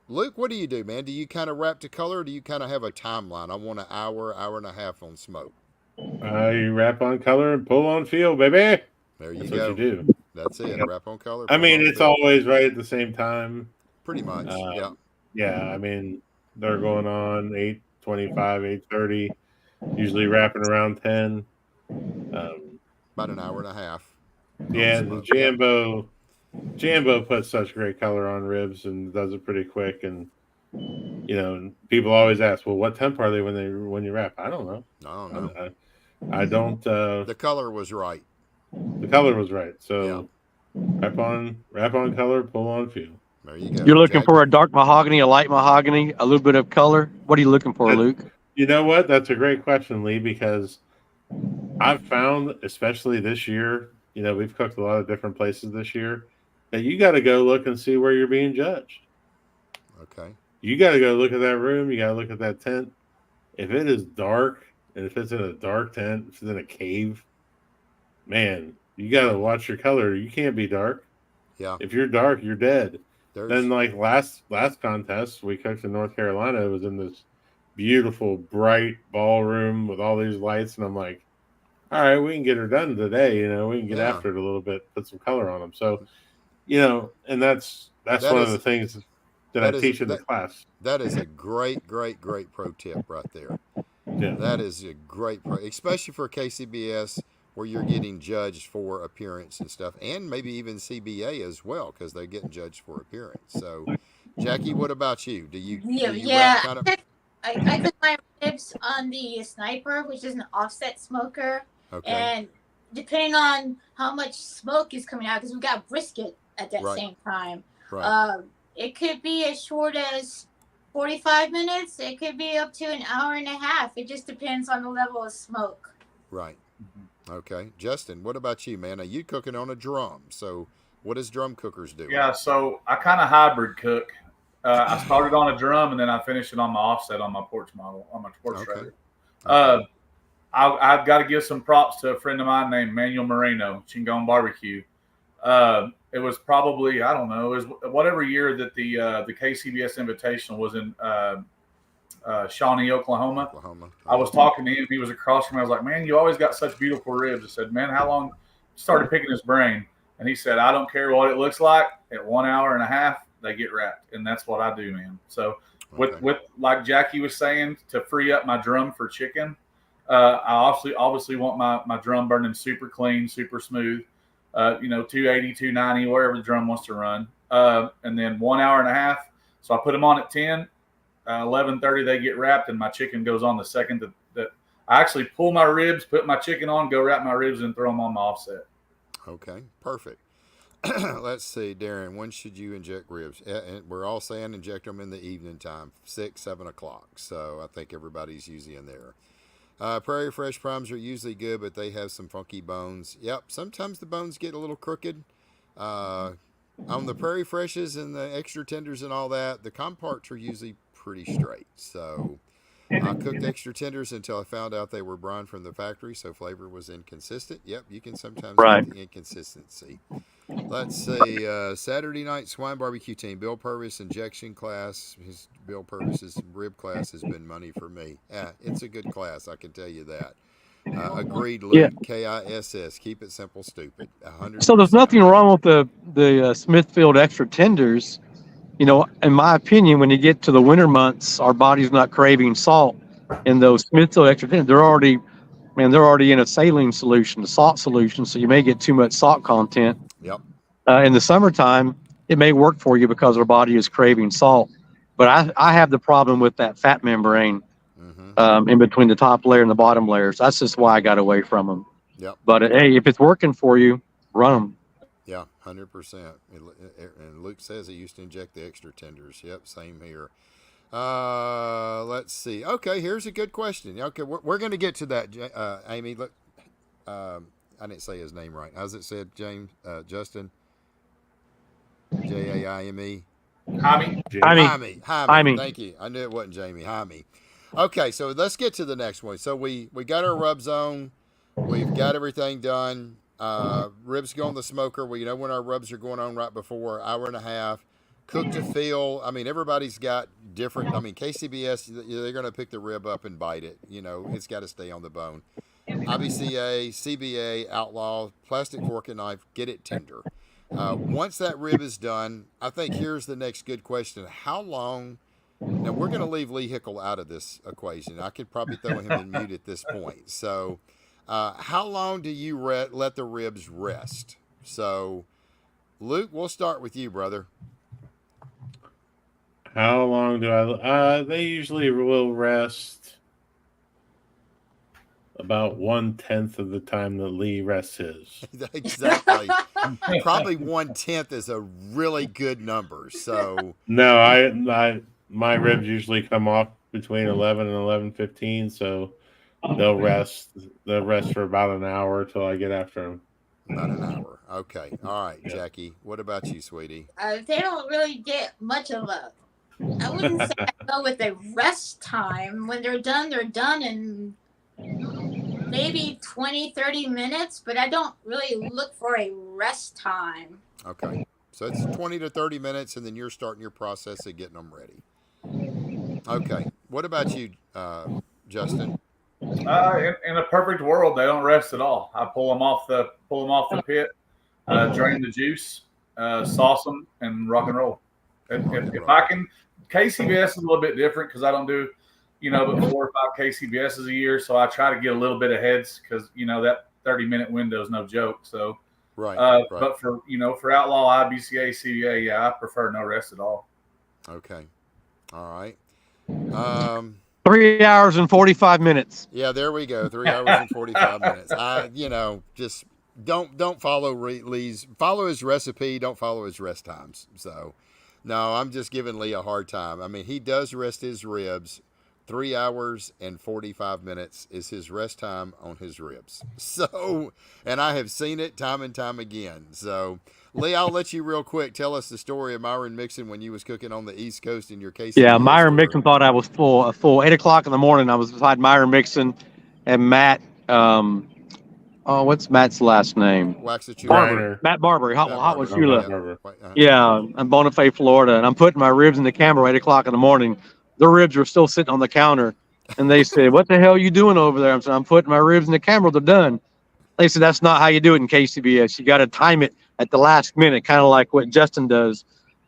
Luke, what do you do, man? Do you kind of wrap to color, or do you kind of have a timeline? I want an hour and a half on smoke. You wrap on color and pull on feel, baby. There you That's go. what you do. That's it. Wrap on color. I mean, it's always right at the same time. Pretty much. Yeah. Yeah. I mean, they're going on 8:25, 8:30. Usually wrapping around 10. About an hour and a half. Yeah, the Jambo puts such great color on ribs and does it pretty quick. And people always ask, well, what temp are they when you wrap? I don't know. I don't. The color was right. The color was right. So wrap on color, pull on feel. There you go. You're looking for a dark mahogany, a light mahogany, a little bit of color. What are you looking for, Luke? You know what? That's a great question, Lee, because I've found, especially this year, we've cooked a lot of different places this year, that you got to go look and see where you're being judged. Okay. You got to go look at that room. You got to look at that tent. If it is dark, and if it's in a dark tent, if it's in a cave, man, you got to watch your color. You can't be dark. Yeah. If you're dark, you're dead. Then, like last contest we cooked in North Carolina, it was in this beautiful, bright ballroom with all these lights, and I'm like, all right, we can get her done today. We can get after it a little bit, put some color on them. So, and that's one of the things that I teach in the class. That is a great pro tip right there. Yeah, that is a great pro, especially for KCBS, where you're getting judged for appearance and stuff, and maybe even CBA as well, because they're getting judged for appearance. So, Jackie, what about you? Do you wrap kind of? I cook my ribs on the Sniper, which is an offset smoker. Okay. And depending on how much smoke is coming out, because we got brisket at that same time. Right. It could be as short as 45 minutes. It could be up to an hour and a half. It just depends on the level of smoke. Right. Okay. Justin, what about you, man? Are you cooking on a drum? So what does drum cookers do? Yeah, so I kind of hybrid cook. I started on a drum, and then I finished it on my offset on my porch trailer. I've got to give some props to a friend of mine named Manuel Moreno, Chingon Barbecue. It was probably, I don't know, it was whatever year that the KCBS Invitational was in Shawnee, Oklahoma. I was talking to him. He was across from me. I was like, man, you always got such beautiful ribs. I said, man, how long? Started picking his brain. And he said, I don't care what it looks like. At 1 hour and a half, they get wrapped. And that's what I do, man. So with like Jackie was saying, to free up my drum for chicken, I obviously want my drum burning super clean, super smooth, 280, 290, wherever the drum wants to run. And then 1 hour and a half. So I put them on at 10, 11:30, they get wrapped, and my chicken goes on the second that I actually pull my ribs, put my chicken on, go wrap my ribs, and throw them on my offset. Okay, perfect. Let's see, Darren, when should you inject ribs? We're all saying inject them in the evening time, 6, 7 o'clock. So I think everybody's usually in there. Prairie Fresh Primes are usually good, but they have some funky bones. Yep, sometimes the bones get a little crooked. on the Prairie Freshes and the extra tenders and all that, the comp parts are usually pretty straight. So I cooked extra tenders until I found out they were brined from the factory, so flavor was inconsistent. Yep, you can sometimes Right. get the inconsistency. Let's see. Saturday night swine barbecue team. Bill Purvis injection class. Bill Purvis's rib class has been money for me. Yeah, it's a good class. I can tell you that. Agreed, Yeah. Luke. KISS. Keep it simple, stupid. 100%. So there's nothing wrong with the Smithfield extra tenders. You know, in my opinion, when you get to the winter months, our body's not craving salt. And those Smithfield extra tenders, they're already in a saline solution, a salt solution. So you may get too much salt content. Yep. In the summertime, it may work for you because our body is craving salt. But I have the problem with that fat membrane in between the top layer and the bottom layers. That's just why I got away from them. Yep. But hey, if it's working for you, run them. Yeah, 100%. And Luke says he used to inject the extra tenders. Yep, same here. Let's see. Okay, here's a good question. Okay, we're going to get to that, Amy. Look, I didn't say his name right. How's it said, James? Justin? Jaime. Jaime. Jaime. Thank you. I knew it wasn't Jamie. Jaime. Okay, so let's get to the next one. So we got our rub zone. We've got everything done. Ribs go on the smoker. We know when our rubs are going on right before, hour and a half. Cook to feel. I mean, everybody's got different. I mean, KCBS, they're going to pick the rib up and bite it. You know, it's got to stay on the bone. IBCA, CBA, Outlaw, plastic fork and knife, get it tender. Once that rib is done, I think here's the next good question. How long? Now, we're going to leave Lee Hickle out of this equation. I could probably throw him in mute at this point. So, how long do you let the ribs rest? So, Luke, we'll start with you, brother. How long do I? They usually will rest about 1/10 of the time that Lee rests his. Exactly. Probably 1/10 is a really good number. So no, my ribs usually come off between 11 and 11:15, so they'll rest for about an hour till I get after them. About an hour. Okay. All right, yeah. Jackie. What about you, sweetie? They don't really get much of a. I wouldn't say I go with a rest time. When they're done in maybe 20, 30 minutes, but I don't really look for a rest time. Okay. So it's 20 to 30 minutes, and then you're starting your process of getting them ready. Okay. What about you, Justin? In a perfect world, they don't rest at all. I pull them off the pit, drain the juice, sauce them, and rock and roll. If I can, KCBS is a little bit different because I don't do, but 4 or 5 KCBSs a year, so I try to get a little bit of heads because that 30-minute window is no joke. So, right. But for Outlaw, IBCA, CBA, yeah, I prefer no rest at all. Okay. All right. 3 hours and 45 minutes. Yeah, there we go. 3 hours and 45 minutes. Just don't follow Lee's. Follow his recipe. Don't follow his rest times. So, no, I'm just giving Lee a hard time. I mean, he does rest his ribs. 3 hours and 45 minutes is his rest time on his ribs. So, and I have seen it time and time again. So, Lee, I'll let you real quick tell us the story of Myron Mixon when you was cooking on the East Coast in your case. Yeah, Myron Mixon thought I was full. 8 o'clock in the morning, I was beside Myron Mixon and Matt. What's Matt's last name? Barber. Matt Barber. Hot with Shula. Yeah, I'm Bonifay, Florida, and I'm putting my ribs in the camera at 8 o'clock in the morning. The ribs are still sitting on the counter, and they said, "What the hell are you doing over there?" I'm saying, "I'm putting my ribs in the camera. They're done." They said, "That's not how you do it in KCBS. You got to time it at the last minute, kind of like what Justin does.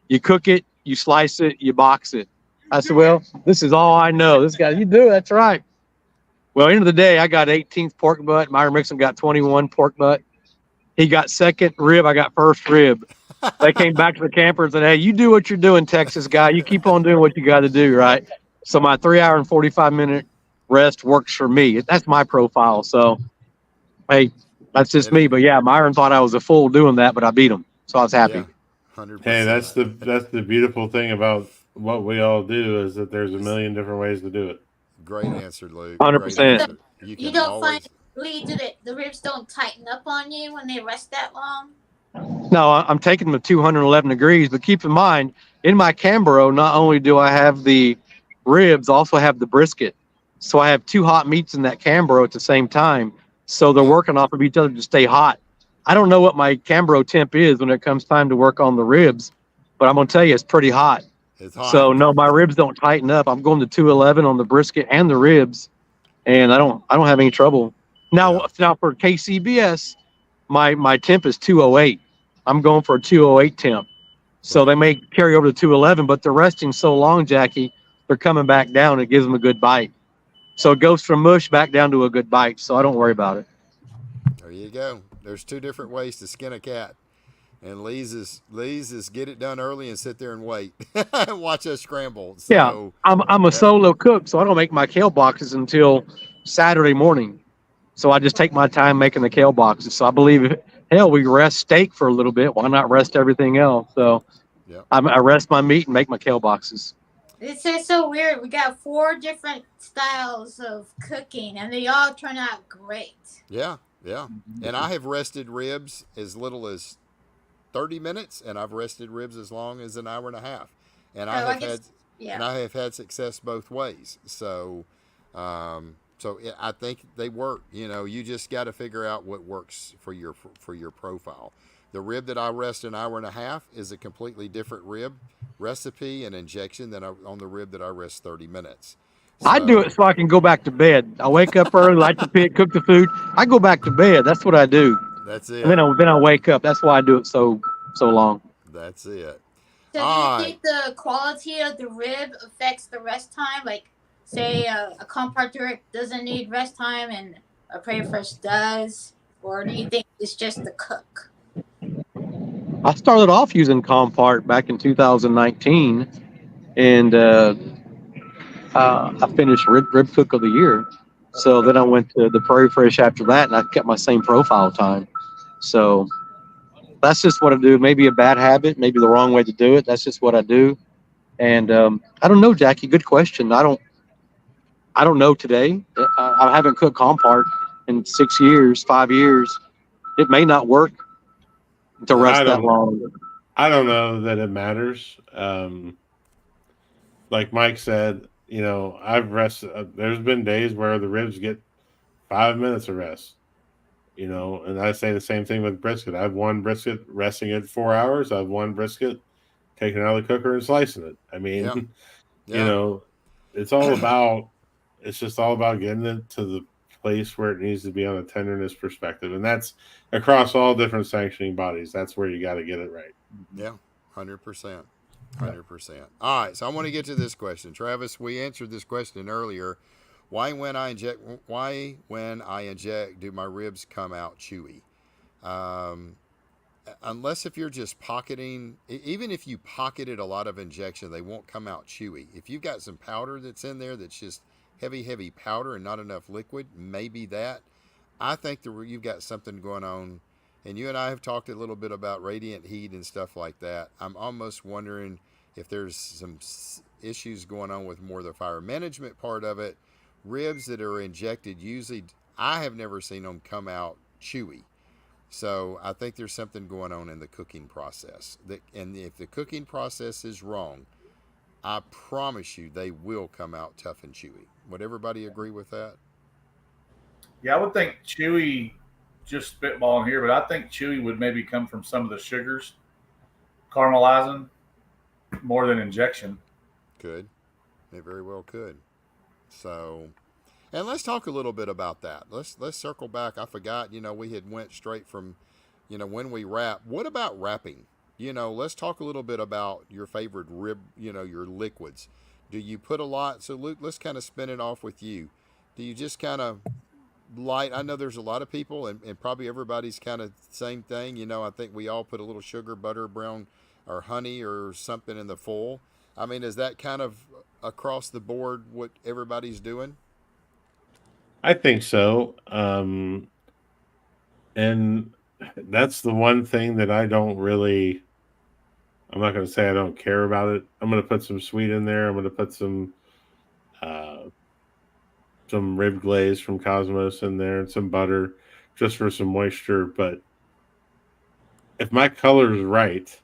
You cook it, you slice it, you box it." I said, "Well, this is all I know." This guy, you do. That's right. Well, end of the day, I got 18th pork butt. Myron Mixon got 21 pork butt. He got second rib. I got first rib. They came back to the camper and said, "Hey, you do what you're doing, Texas guy. You keep on doing what you got to do, right?" So my 3 hour and 45 minute rest works for me. That's my profile. So, hey, that's just me. But yeah, Myron thought I was a fool doing that, but I beat him, so I was happy. Yeah, 100%. Hey, that's the beautiful thing about what we all do is that there's a million different ways to do it. Great answer, Luke. 100%. You don't find, Lee, the ribs don't tighten up on you when they rest that long? No, I'm taking them to 211 degrees, but keep in mind, in my Cambro, not only do I have the ribs, I also have the brisket. So I have two hot meats in that Cambro at the same time. So they're working off of each other to stay hot. I don't know what my Cambro temp is when it comes time to work on the ribs, but I'm going to tell you, it's pretty hot. It's hot. So no, my ribs don't tighten up. I'm going to 211 on the brisket and the ribs, and I don't have any trouble. Now for KCBS, my temp is 208. I'm going for a 208 temp. So they may carry over to 211, but they're resting so long, Jackie, they're coming back down. It gives them a good bite. So it goes from mush back down to a good bite. So I don't worry about it. There you go. There's two different ways to skin a cat. And Lee's is get it done early and sit there and wait and watch us scramble. So, yeah, I'm a solo cook, so I don't make my kale boxes until Saturday morning. So I just take my time making the kale boxes. So I believe, hell, we rest steak for a little bit. Why not rest everything else? So I rest my meat and make my kale boxes. It's so weird. We got 4 different styles of cooking, and they all turn out great. Yeah. And I have rested ribs as little as 30 minutes, and I've rested ribs as long as an hour and a half. And I have had success both ways. So, I think they work. You just got to figure out what works for your profile. The rib that I rest an hour and a half is a completely different rib recipe and injection than on the rib that I rest 30 minutes. So, I do it so I can go back to bed. I wake up early, light the pit, cook the food. I go back to bed. That's what I do. That's it. And then I wake up. That's why I do it so long. That's it. So do you think the quality of the rib affects the rest time? Like, say a compart doesn't need rest time and a Prairie Fresh does? Or do you think it's just the cook? I started off using compart back in 2019, and I finished rib cook of the year. So then I went to the Prairie Fresh after that, and I kept my same profile time. So that's just what I do. Maybe a bad habit, maybe the wrong way to do it. That's just what I do. And I don't know, Jackie. Good question. I don't know today. I haven't cooked compart in 6 years, 5 years. It may not work to rest that long. I don't know that it matters. Like Mike said, I've rested. There's been days where the ribs get 5 minutes of rest. And I say the same thing with brisket. I've one brisket resting it 4 hours. I've one brisket taking it out of the cooker and slicing it. I mean, it's all about. It's just all about getting it to the place where it needs to be on a tenderness perspective, and that's across all different sanctioning bodies. That's where you got to get it right. Yeah, 100%. 100%. All right, so I want to get to this question, Travis. We answered this question earlier. Why when I inject do my ribs come out chewy? Unless if you're just pocketing, even if you pocketed a lot of injection, they won't come out chewy. If you've got some powder that's in there that's just heavy powder and not enough liquid, maybe that. I think you've got something going on, and you and I have talked a little bit about radiant heat and stuff like that. I'm almost wondering if there's some issues going on with more of the fire management part of it. Ribs that are injected, usually I have never seen them come out chewy. So I think there's something going on in the cooking process. And if the cooking process is wrong, I promise you they will come out tough and chewy. Would everybody agree with that? Yeah, I would think chewy, just spitballing here, but I think chewy would maybe come from some of the sugars caramelizing more than injection. Could. It very well could. So, and let's talk a little bit about that. Let's circle back. I forgot, we had went straight from, when we wrap. What about wrapping? Let's talk a little bit about your favorite rib, your liquids. Do you put a lot? So, Luke, let's kind of spin it off with you. Do you just kind of light? I know there's a lot of people, and probably everybody's kind of same thing. I think we all put a little sugar, butter, brown, or honey or something in the foil. I mean, is that kind of across the board what everybody's doing? I think so. And that's the one thing that I don't really, I'm not going to say I don't care about it. I'm going to put some sweet in there. I'm going to put some rib glaze from Cosmos in there and some butter just for some moisture. But if my color is right,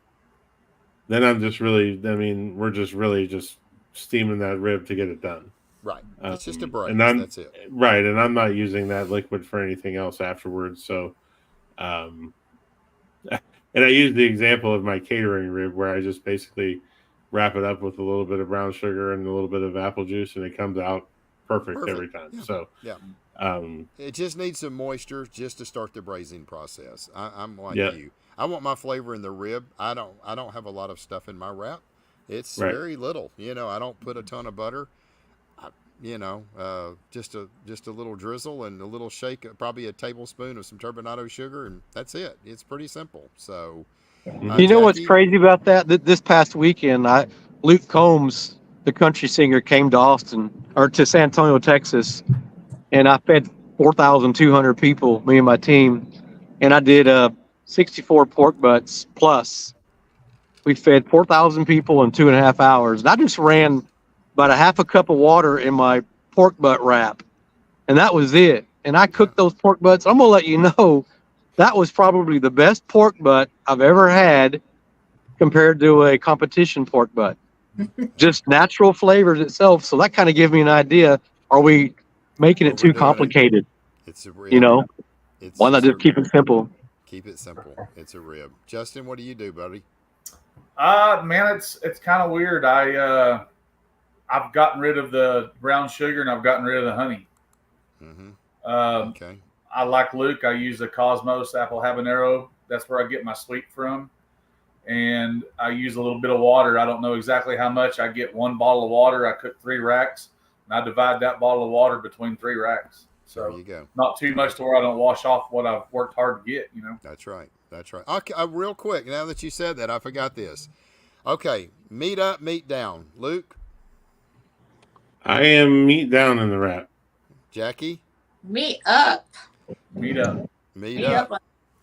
then I'm just really. I mean, we're just really just steaming that rib to get it done. Right. It's just a braise. And I'm That's it. right, and I'm not using that liquid for anything else afterwards. So, um, and I use the example of my catering rib where I just basically wrap it up with a little bit of brown sugar and a little bit of apple juice, and it comes out perfect every time. Yeah. So, yeah. It just needs some moisture just to start the braising process. I'm like you. I want my flavor in the rib. I don't have a lot of stuff in my wrap. It's very little. You know, I don't put a ton of butter. Just a little drizzle and a little shake, probably a tablespoon of some turbinado sugar, and that's it. It's pretty simple. So, you know what's crazy about that? This past weekend, Luke Combs, the country singer, came to Austin or to San Antonio, Texas, and I fed 4,200 people, me and my team, and I did 64 pork butts plus. We fed 4,000 people in 2.5 hours, and I just ran about a half a cup of water in my pork butt wrap, and that was it. And I cooked those pork butts. I'm gonna let you know that was probably the best pork butt I've ever had compared to a competition pork butt. Just natural flavors itself. So that kind of gives me an idea. Are we making it too complicated? It's a rib. Why not just keep it simple? Keep it simple. It's a rib. Justin, what do you do, buddy? Man, it's kind of weird. I've gotten rid of the brown sugar and I've gotten rid of the honey. Mm-hmm. Okay. I like Luke. I use the Cosmos apple habanero. That's where I get my sweet from. And I use a little bit of water. I don't know exactly how much. I get 1 bottle of water. I cook 3 racks, and I divide that bottle of water between 3 racks. So there you go. Not too much to where I don't wash off what I've worked hard to get, That's right. Okay, real quick, now that you said that, I forgot this. Okay, meat up, meat down. Luke? I am meat down in the wrap. Jackie? Meat up. Meat up. Meat up.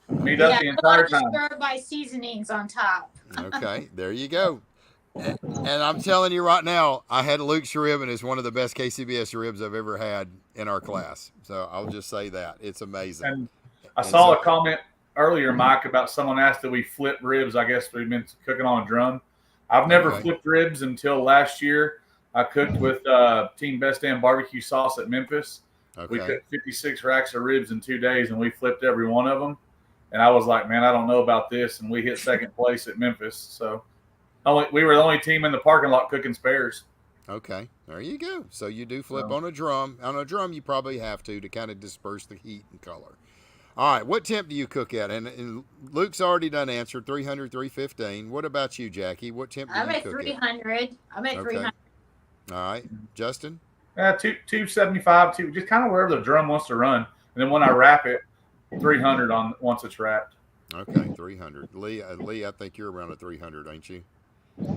Meat up the entire time. Stir-by seasonings on top. Okay, there you go. And I'm telling you right now, I had Luke's rib, and it's one of the best KCBS ribs I've ever had in our class. So I'll just say that. It's amazing. And I saw a comment earlier, Mike, about someone asked that we flip ribs. I guess we've been cooking on a drum. I've never flipped ribs until last year. I cooked with Team Best Damn Barbecue Sauce at Memphis. Okay. We cooked 56 racks of ribs in 2 days, and we flipped every one of them. And I was like, man, I don't know about this. And we hit second place at Memphis. So we were the only team in the parking lot cooking spares. Okay, there you go. So you do flip on a drum. On a drum, you probably have to kind of disperse the heat and color. All right, what temp do you cook at? And Luke's already done answered, 300, 315. What about you, Jackie? What temp do you cook at? I'm at 300. All right, Justin? 275, just kind of wherever the drum wants to run. And then when I wrap it, 300 on once it's wrapped. Okay, 300. Lee, I think you're around a 300, ain't you?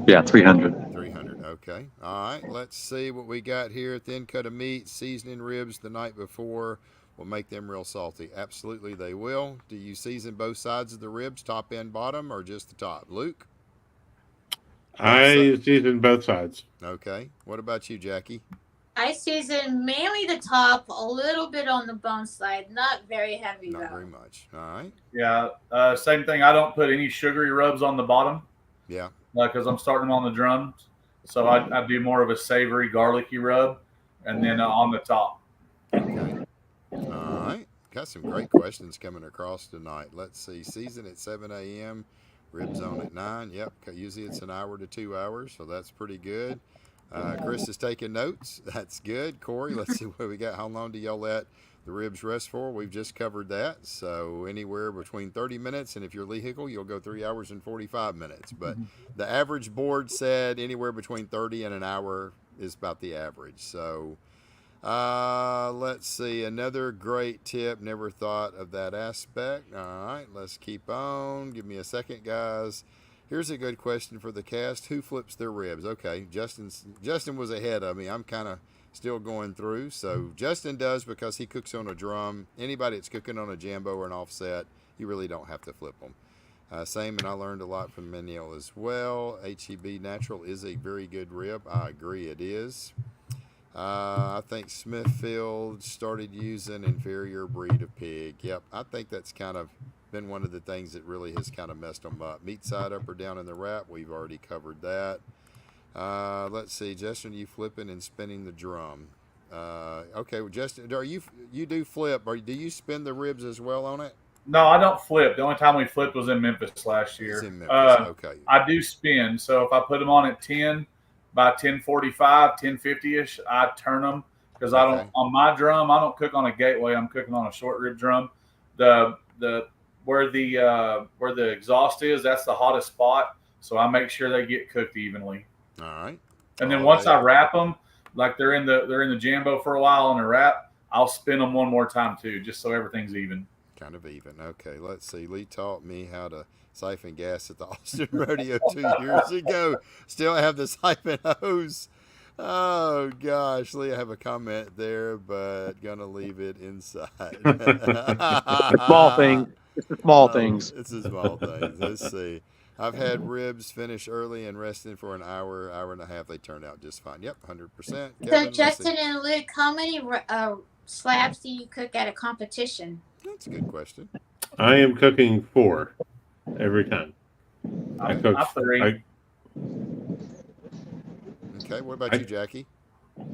Yeah, 300. 300, okay. All right, let's see what we got here. Thin cut of meat, seasoning ribs the night before will make them real salty. Absolutely, they will. Do you season both sides of the ribs, top and bottom, or just the top? Luke? I season both sides. Okay. What about you, Jackie? I season mainly the top, a little bit on the bone side, not very heavy though. Not very much. All right. Yeah. Same thing. I don't put any sugary rubs on the bottom. Yeah. Because I'm starting them on the drums. So I do more of a savory, garlicky rub, and then on the top. Okay. All right. Got some great questions coming across tonight. Let's see. Season at 7 a.m. Ribs on at 9. Yep. Usually it's an hour to 2 hours, so that's pretty good. Chris is taking notes. That's good. Corey, let's see what we got. How long do y'all let the ribs rest for? We've just covered that. So anywhere between 30 minutes, and if you're Lee Hickle, you'll go 3 hours and 45 minutes. But the average board said anywhere between 30 and an hour is about the average. So let's see. Another great tip. Never thought of that aspect. All right, let's keep on. Give me a second, guys. Here's a good question for the cast. Who flips their ribs? Okay, Justin was ahead of me. I'm kind of still going through. So Justin does because he cooks on a drum. Anybody that's cooking on a Jambo or an offset, you really don't have to flip them. Same, and I learned a lot from Meniel as well. HEB Natural is a very good rib. I agree it is. I think Smithfield started using inferior breed of pig. Yep, I think that's kind of been one of the things that really has kind of messed them up. Meat side up or down in the wrap, we've already covered that. Let's see, Justin, you flipping and spinning the drum. Okay, well, Justin, you do flip, or do you spin the ribs as well on it? No, I don't flip. The only time we flipped was in Memphis last year. It's in Memphis. Okay. I do spin. So if I put them on at 10 by 10:45, 10:50ish, I turn them because I don't on my drum. I don't cook on a gateway. I'm cooking on a short rib drum. Where the exhaust is, that's the hottest spot. So I make sure they get cooked evenly. All right. And then once I wrap them, like they're in the Jambo for a while on the wrap, I'll spin them one more time too, just so everything's even. Kind of even. Okay, let's see. Lee taught me how to siphon gas at the Austin Rodeo 2 years ago. Still have the siphon hose. Oh, gosh. Lee, I have a comment there, but going to leave it inside. Small things. It's the small things. It's the small things. Let's see. I've had ribs finish early and resting for an hour and a half. They turned out just fine. Yep, 100%. Kevin, so, Justin and Luke, how many slabs do you cook at a competition? That's a good question. I am cooking 4 every time. I cook 3. Okay, what about you, Jackie?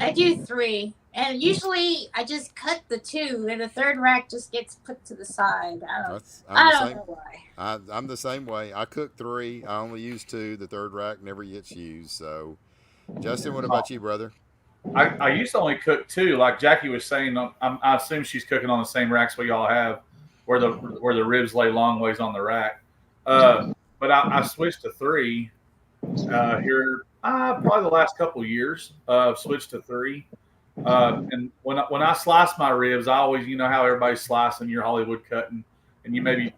I do 3, and usually I just cut the 2, and the third rack just gets put to the side. I don't know why. I'm the same way. I cook 3. I only use 2. The third rack never gets used. So, Justin, what about you, brother? I used to only cook 2, like Jackie was saying. I assume she's cooking on the same racks we all have, where the ribs lay long ways on the rack. But I switched to 3 here probably the last couple of years. I've switched to 3. And when I slice my ribs, I always, you know how everybody's slicing your Hollywood cutting, and you maybe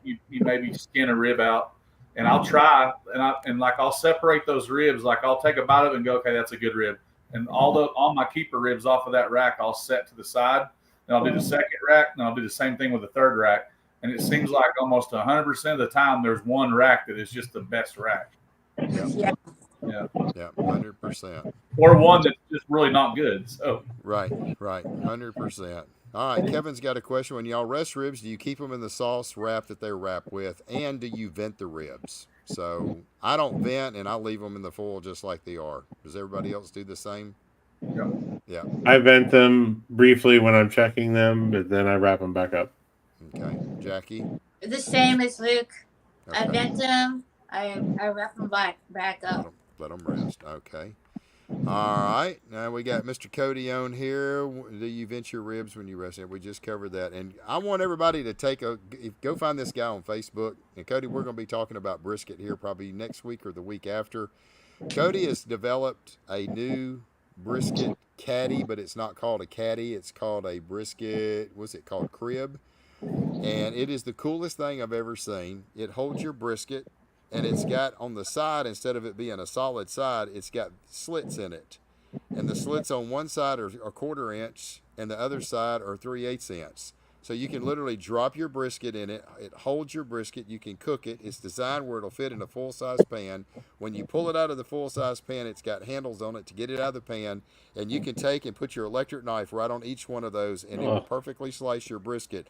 skin a rib out, and I'll try and I'll separate those ribs. Like I'll take a bite of it and go, okay, that's a good rib. And all my keeper ribs off of that rack, I'll set to the side. Then I'll do the second rack, and I'll do the same thing with the third rack. And it seems like almost 100% of the time, there's one rack that is just the best rack. Yeah, 100%. Or one that's just really not good. So right, 100%. All right, Kevin's got a question. When y'all rest ribs, do you keep them in the sauce wrap that they're wrapped with, and do you vent the ribs? So I don't vent, and I leave them in the foil just like they are. Does everybody else do the same? Yeah. I vent them briefly when I'm checking them, but then I wrap them back up. Okay, Jackie. The same as Luke. Okay. I vent them. I wrap them back up. Let them rest. Okay. All right. Now we got Mr. Cody on here. Do you vent your ribs when you rest? We just covered that. And I want everybody to go find this guy on Facebook. And Cody, we're going to be talking about brisket here probably next week or the week after. Cody has developed a new brisket caddy, but it's not called a caddy. It's called a brisket. What's it called? Crib. And it is the coolest thing I've ever seen. It holds your brisket. And it's got on the side, instead of it being a solid side, it's got slits in it. And the slits on one side are a 1/4 inch, and the other side are 3/8 inch. So you can literally drop your brisket in it. It holds your brisket. You can cook it. It's designed where it'll fit in a full-size pan. When you pull it out of the full-size pan, it's got handles on it to get it out of the pan. And you can take and put your electric knife right on each one of those, and it will perfectly slice your brisket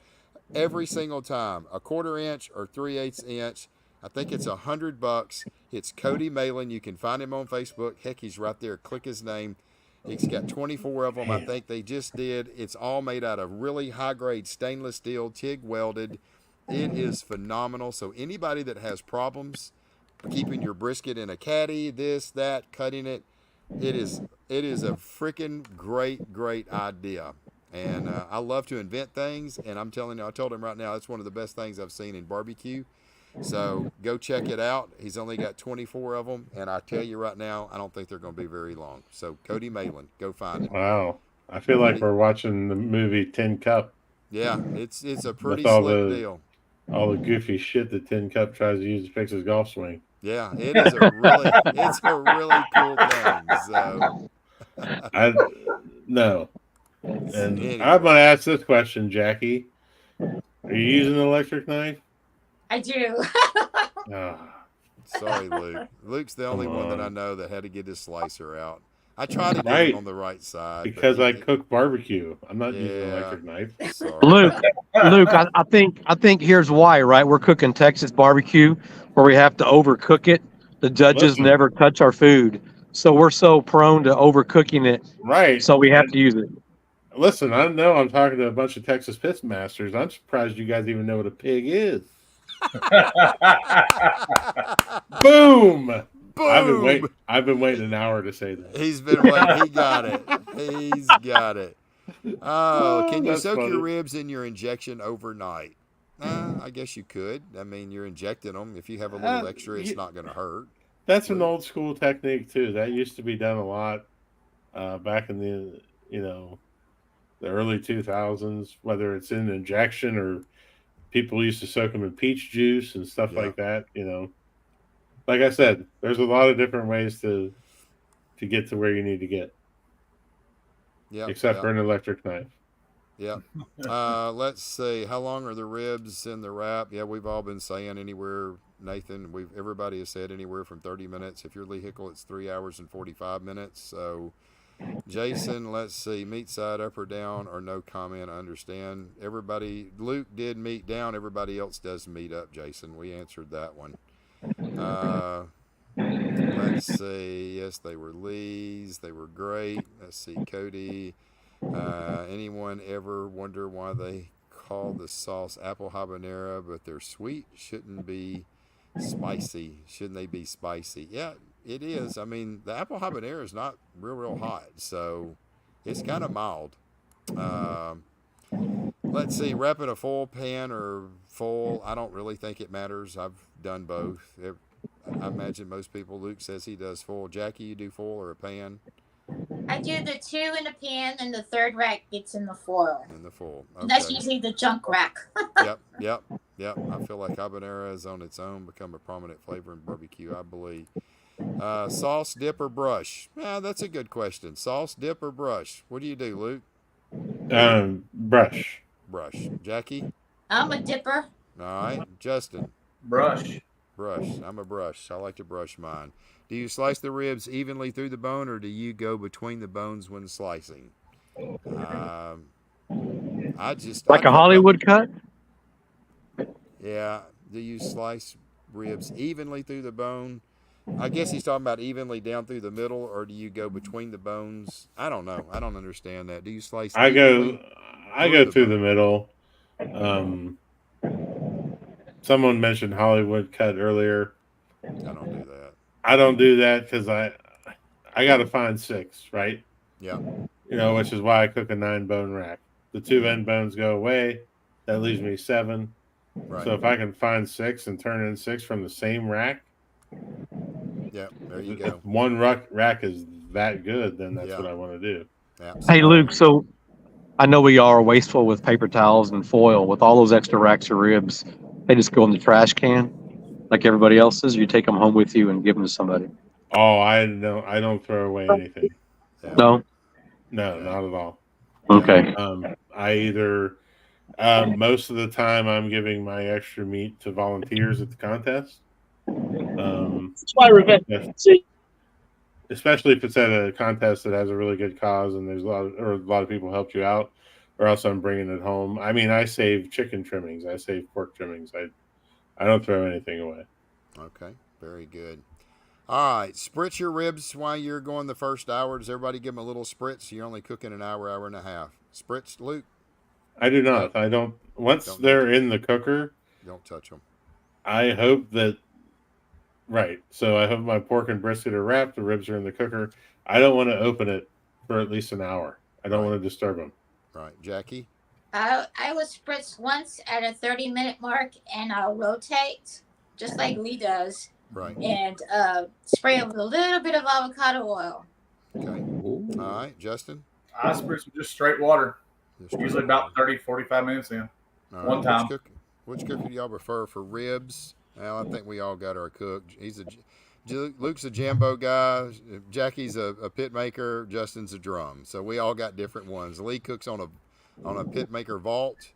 every single time. A 1/4 inch or 3/8 inch. I think it's $100. It's Cody Malin. You can find him on Facebook. Heck, he's right there. Click his name. He's got 24 of them. I think they just did. It's all made out of really high-grade stainless steel, TIG welded. It is phenomenal. So anybody that has problems keeping your brisket in a caddy, this, that, cutting it, it is a freaking great idea. And I love to invent things. And I'm telling you, I told him right now, it's one of the best things I've seen in barbecue. So go check it out. He's only got 24 of them, and I tell you right now, I don't think they're going to be very long. So Cody Malin, go find him. Wow, I feel like we're watching the movie Tin Cup. Yeah, it's a pretty slick deal. All the goofy shit that Tin Cup tries to use to fix his golf swing. Yeah, it is a really cool thing. So no. And anyway. I'm going to ask this question, Jackie. Are you using an electric knife? I do. Sorry, Luke. Luke's the only one that I know that had to get his slicer out. I try to get him on the right side. Because I cook barbecue. I'm not using an electric knife. Sorry. Luke, I think here's why, right? We're cooking Texas barbecue where we have to overcook it. The judges never touch our food. So we're so prone to overcooking it. Right. So we have to use it. Listen, I know I'm talking to a bunch of Texas pit masters. I'm surprised you guys even know what a pig is. Boom! Boom! I've been waiting an hour to say that. He's been waiting. He got it. He's got it. Oh, can you soak your ribs in your injection overnight? I guess you could. I mean, you're injecting them. If you have a little extra, it's not going to hurt. That's an old school technique too. That used to be done a lot back in the the early 2000s. Whether it's in injection or people used to soak them in peach juice and stuff like that. Like I said, there's a lot of different ways to get to where you need to get. Yeah. Except for an electric knife. Yeah. Let's see. How long are the ribs in the wrap? Yeah, we've all been saying anywhere, Nathan. Everybody has said anywhere from 30 minutes. If you're Lee Hickle, it's 3 hours and 45 minutes. So, Jason, let's see. Meat side up or down or no comment. I understand. Luke did meat down. Everybody else does meat up, Jason. We answered that one. Let's see. Yes, they were Lee's. They were great. Let's see. Cody. Anyone ever wonder why they call the sauce apple habanero, but they're sweet? Shouldn't be spicy. Shouldn't they be spicy? Yeah, it is. I mean, the apple habanero is not real hot, so it's kind of mild. Let's see. Wrapping a foil pan or full, I don't really think it matters. I've done both. I imagine most people, Luke says he does full. Jackie, you do full or a pan? I do the 2 in the pan, and the 3rd rack gets in the foil. In the full. Okay. And that's usually the junk rack. Yep. I feel like habanero is on its own become a prominent flavor in barbecue, I believe. Sauce, dip, or brush? Yeah, that's a good question. Sauce, dip, or brush? What do you do, Luke? Brush. Brush. Jackie? I'm a dipper. All right. Justin? Brush. I'm a brush. I like to brush mine. Do you slice the ribs evenly through the bone, or do you go between the bones when slicing? A Hollywood cut? Yeah. Do you slice ribs evenly through the bone? I guess he's talking about evenly down through the middle, or do you go between the bones? I don't know. I don't understand that. Do you slice? I go through the middle. Someone mentioned Hollywood cut earlier. I don't do that. I don't do that because I got to find 6, right? Yeah. Which is why I cook a 9-bone rack. The 2 end bones go away. That leaves me 7. Right. So if I can find 6 and turn in 6 from the same rack. Yeah, there you go. If one rack is that good, then that's what I want to do. Absolutely. Hey, Luke, so I know we all are wasteful with paper towels and foil. With all those extra racks of ribs, they just go in the trash can like everybody else's. You take them home with you and give them to somebody. Oh, I don't throw away anything. No, not at all. Okay. I either most of the time I'm giving my extra meat to volunteers at the contest. It's my revenge. Especially if it's at a contest that has a really good cause and there's a lot of people helped you out, or else I'm bringing it home. I mean, I save chicken trimmings. I save pork trimmings. I don't throw anything away. Okay, very good. All right, spritz your ribs while you're going the first hour. Does everybody give them a little spritz? You're only cooking an hour and a half. Spritz, Luke? I do not. I don't. Once they're in the cooker, don't touch them. I hope that. Right. So I hope my pork and brisket are wrapped. The ribs are in the cooker. I don't want to open it for at least an hour. I don't want to disturb them. Right. Jackie? I will spritz once at a 30-minute mark, and I'll rotate, just like Lee does. Right. And spray it with a little bit of avocado oil. Okay. Ooh. All right. Justin? I spritz with just straight water. Usually about 30, 45 minutes in. One time. Which cooker do y'all prefer for ribs? Well, I think we all got our cook. Luke's a Jambo guy. Jackie's a pit maker. Justin's a drum. So we all got different ones. Lee cooks on a pit maker vault.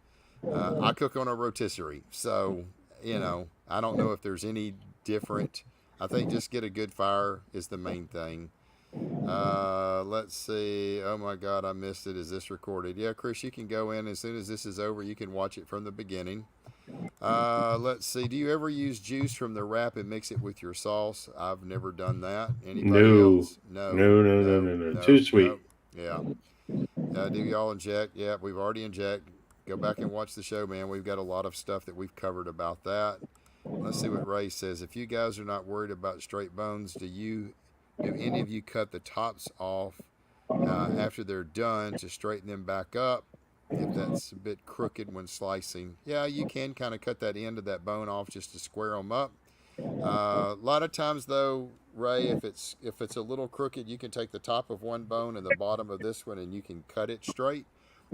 I cook on a rotisserie. So, I don't know if there's any different. I think just get a good fire is the main thing. Let's see. Oh my God, I missed it. Is this recorded? Yeah, Chris, you can go in as soon as this is over. You can watch it from the beginning. Let's see. Do you ever use juice from the wrap and mix it with your sauce? I've never done that. Anybody No, else? No, no, no, no, no, no, no. no, Too no. sweet. Yeah. Do y'all inject? Yeah, we've already inject. Go back and watch the show, man. We've got a lot of stuff that we've covered about that. Let's see what Ray says. If you guys are not worried about straight bones, do any of you cut the tops off after they're done to straighten them back up? If that's a bit crooked when slicing, yeah, you can kind of cut that end of that bone off just to square them up. A lot of times, though, Ray, if it's a little crooked, you can take the top of one bone and the bottom of this one, and you can cut it straight.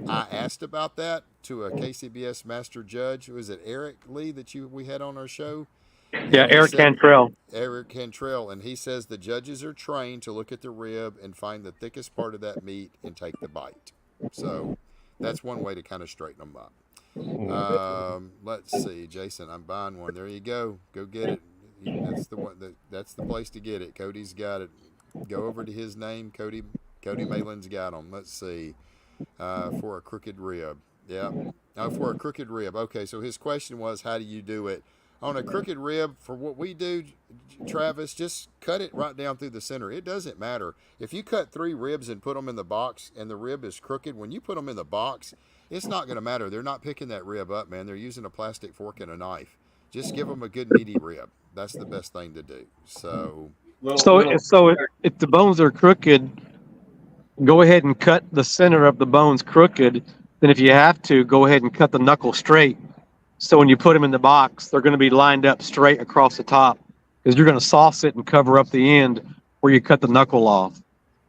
I asked about that to a KCBS master judge. Was it Eric Lee that we had on our show? Yeah, And he Eric said Cantrell. Eric Cantrell, and he says the judges are trained to look at the rib and find the thickest part of that meat and take the bite. So that's one way to kind of straighten them up. Let's see, Jason. I'm buying one. There you go. Go get it. That's the one. That's the place to get it. Cody's got it. Go over to his name. Cody Malin's got them. Let's see. For a crooked rib. Yeah. For a crooked rib. Okay. So his question was, how do you do it? On a crooked rib, for what we do, Travis, just cut it right down through the center. It doesn't matter. If you cut 3 ribs and put them in the box and the rib is crooked, when you put them in the box, it's not going to matter. They're not picking that rib up, man. They're using a plastic fork and a knife. Just give them a good meaty rib. That's the best thing to do. So if the bones are crooked, go ahead and cut the center of the bones crooked. Then if you have to, go ahead and cut the knuckle straight. So when you put them in the box, they're going to be lined up straight across the top because you're going to sauce it and cover up the end where you cut the knuckle off.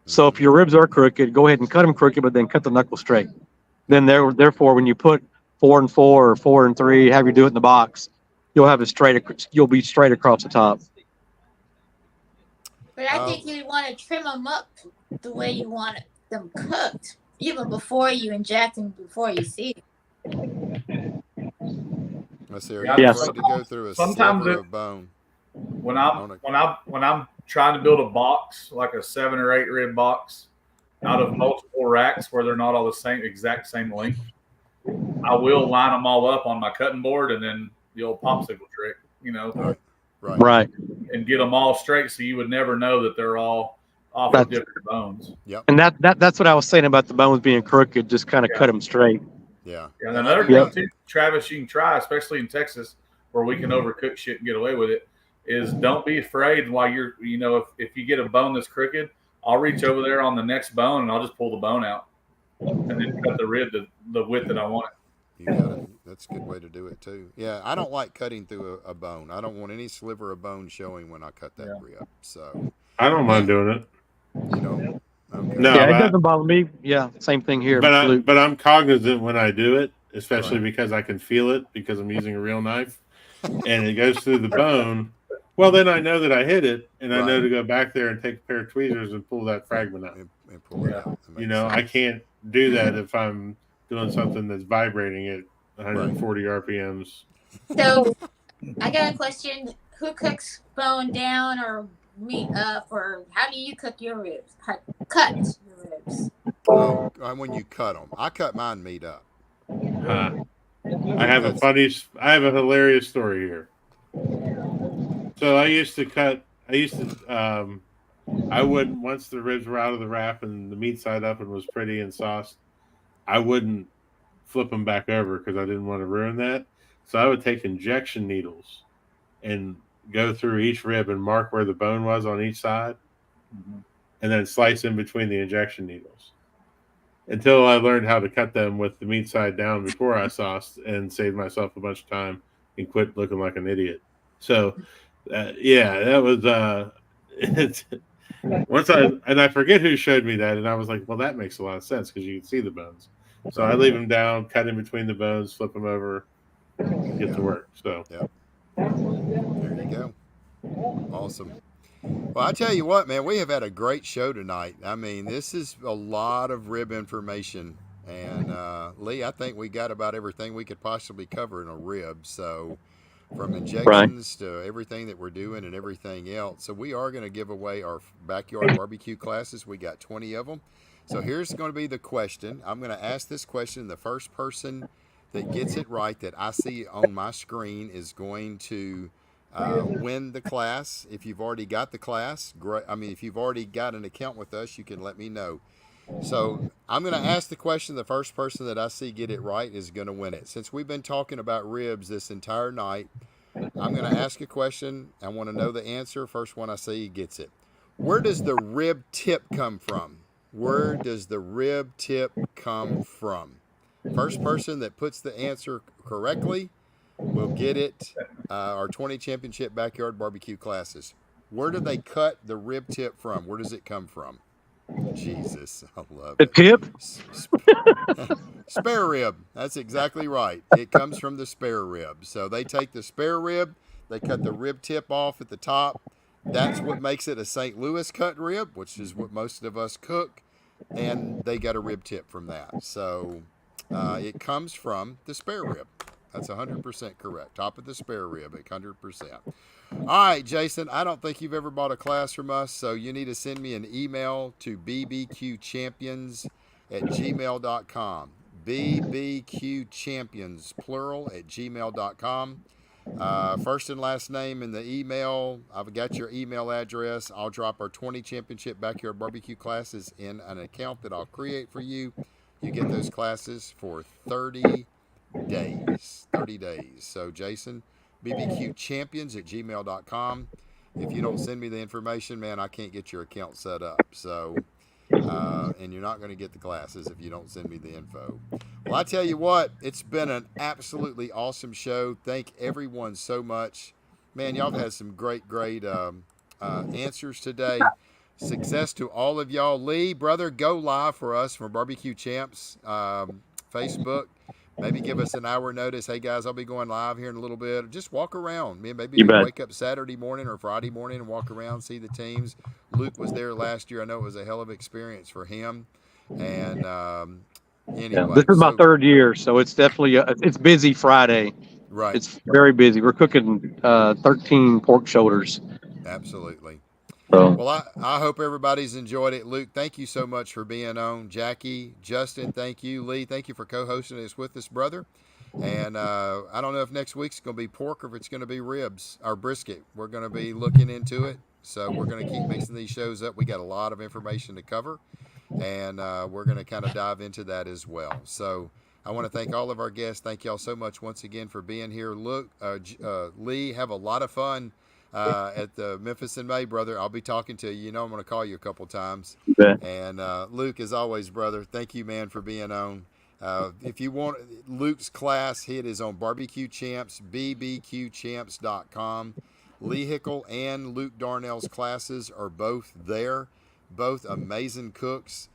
So if your ribs are crooked, go ahead and cut them crooked, but then cut the knuckle straight. Then therefore, when you put 4 and 4 or 4 and 3, have you do it in the box, you'll be straight across the top. But I think you want to trim them up the way you want them cooked, even before you inject them, before you see them. Let's see. Are you afraid to go through a sliver of bone? When I'm trying to build a box, like a 7 or 8 rib box, out of multiple racks where they're not all the exact same length, I will line them all up on my cutting board and then the old popsicle trick, right, and get them all straight, so you would never know that they're all off of different bones. Yep. And that's what I was saying about the bones being crooked. Just kind of cut them straight. Yeah. And another thing too, Travis, you can try, especially in Texas, where we can overcook shit and get away with it, is don't be afraid while you're, if you get a bone that's crooked, I'll reach over there on the next bone and I'll just pull the bone out and then cut the rib the width that I want it. That's a good way to do it too. Yeah, I don't like cutting through a bone. I don't want any sliver of bone showing when I cut that rib. So I don't mind doing it. You know. Okay. No, it doesn't bother me. Yeah, same thing here. But I'm cognizant when I do it, especially because I can feel it because I'm using a real knife, and it goes through the bone. Well, then I know that I hit it, and I know to go back there and take a pair of tweezers and pull that fragment out. And pull it out. I can't do that if I'm doing something that's vibrating at 140 RPMs. So, I got a question. Who cooks bone down or meat up, or how do you cook your ribs? Cut your ribs. When you cut them, I cut mine meat up. I have a hilarious story here. So I wouldn't, once the ribs were out of the wrap and the meat side up and was pretty and sauced, I wouldn't flip them back over because I didn't want to ruin that. So I would take injection needles and go through each rib and mark where the bone was on each side, and then slice in between the injection needles until I learned how to cut them with the meat side down before I sauced and saved myself a bunch of time and quit looking like an idiot. So, that was I forget who showed me that, and I was like, well, that makes a lot of sense because you can see the bones. So I leave them down, cut in between the bones, flip them over, get to work. So, there you go. Awesome. Well, I tell you what, man, we have had a great show tonight. I mean, this is a lot of rib information. And Lee, I think we got about everything we could possibly cover in a rib. So from injections to everything that we're doing and everything else. So we are going to give away our backyard barbecue classes. We got 20 of them. So here's going to be the question. I'm going to ask this question. The first person that gets it right that I see on my screen is going to win the class. If you've already got the class, great. I mean, if you've already got an account with us, you can let me know. So I'm going to ask the question. The first person that I see get it right is going to win it. Since we've been talking about ribs this entire night, I'm going to ask a question. I want to know the answer. First one I see gets it. Where does the rib tip come from? Where does the rib tip come from? First person that puts the answer correctly will get it. Our 20 championship backyard barbecue classes. Where do they cut the rib tip from? Where does it come from? Jesus, I love it. The tip? Spare rib. That's exactly right. It comes from the spare rib. So they take the spare rib, they cut the rib tip off at the top. That's what makes it a St. Louis cut rib, which is what most of us cook. And they got a rib tip from that. So it comes from the spare rib. That's 100% correct. Top of the spare rib at 100%. All right, Jason, I don't think you've ever bought a class from us, so you need to send me an email to bbqchampions@gmail.com. bbqchampions, plural, @gmail.com. First and last name in the email. I've got your email address. I'll drop our 20 championship backyard barbecue classes in an account that I'll create for you. You get those classes for 30 days. 30 days. So, Jason, bbqchampions@gmail.com. If you don't send me the information, man, I can't get your account set up. So, and you're not going to get the classes if you don't send me the info. Well, I tell you what, it's been an absolutely awesome show. Thank everyone so much. Man, y'all have had some great answers today. Success to all of y'all. Lee, brother, go live for us from Barbecue Champs Facebook. Maybe give us an hour notice. Hey, guys, I'll be going live here in a little bit. Just walk around. Maybe wake up Saturday morning or Friday morning and walk around, see the teams. Luke was there last year. I know it was a hell of an experience for him. And anyway. This is my third year, so it's definitely it's busy Friday. Right. It's very busy. We're cooking 13 pork shoulders. Absolutely. So. Well, I hope everybody's enjoyed it. Luke, thank you so much for being on. Jackie, Justin, thank you. Lee, thank you for co-hosting this with us, brother. And I don't know if next week's going to be pork or if it's going to be ribs or brisket. We're going to be looking into it. So we're going to keep mixing these shows up. We got a lot of information to cover, and we're going to kind of dive into that as well. So I want to thank all of our guests. Thank y'all so much once again for being here. Luke, Lee, have a lot of fun at the Memphis in May, brother. I'll be talking to you. You know I'm going to call you a couple times. And Luke, as always, brother, thank you, man, for being on. If you want Luke's class, it is on Barbecue Champs, bbqchamps.com. Lee Hickle and Luke Darnell's classes are both there. Both amazing cooks.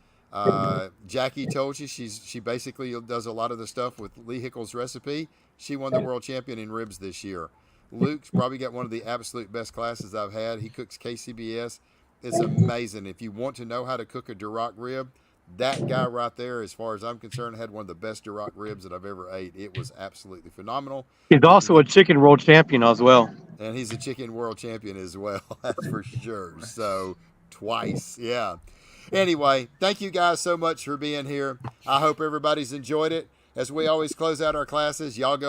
Jackie told you she basically does a lot of the stuff with Lee Hickle's recipe. She won the world champion in ribs this year. Luke's probably got one of the absolute best classes I've had. He cooks KCBS. It's amazing. If you want to know how to cook a Duroc rib, that guy right there, as far as I'm concerned, had one of the best Duroc ribs that I've ever ate. It was absolutely phenomenal. He's also a chicken world champion as well. And he's a chicken world champion as well. That's for sure. So twice. Yeah. Anyway, thank you guys so much for being here. I hope everybody's enjoyed it. As we always close out our classes, y'all go